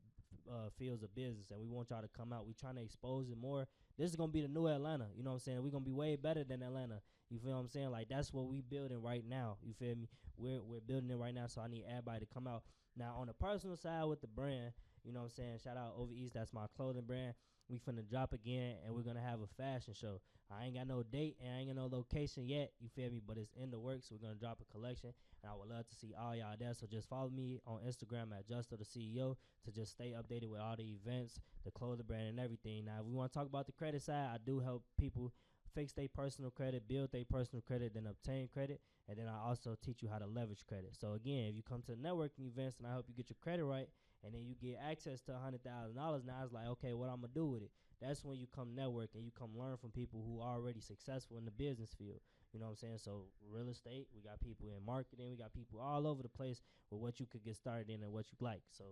fields of business, and we want y'all to come out. We trying to expose it more. This is going to be the new Atlanta. You know what I'm saying? We're going to be way better than Atlanta. You feel what I'm saying? Like, that's what we building right now. You feel me? We're building it right now, so I need everybody to come out. Now, on the personal side with the brand, you know what I'm saying? Shout out Ova East. That's my clothing brand. We finna drop again, and we're going to have a fashion show. I ain't got no date, and I ain't got no location yet. You feel me? But it's in the works. We're going to drop a collection, and I would love to see all y'all there. So just follow me on Instagram at JustoTheCEO to just stay updated with all the events, the clothing brand, and everything. Now, if we want to talk about the credit side, I do help people fix their personal credit, build their personal credit, then obtain credit. And then I also teach you how to leverage credit. So, again, if you come to networking events and I help you get your credit right, and then you get access to $100,000, now it's like, okay, what I'm going to do with it? That's when you come network and you come learn from people who are already successful in the business field. You know what I'm saying? So real estate, we got people in marketing, we got people all over the place with what you could get started in and what you like. So,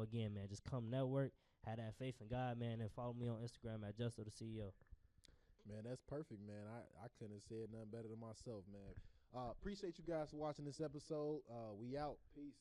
again, man, just come network, have that faith in God, man, and follow me on Instagram at JustoTheCEO. Man, that's perfect, man. I couldn't have said nothing better than myself, man. Appreciate you guys for watching this episode. We out. Peace.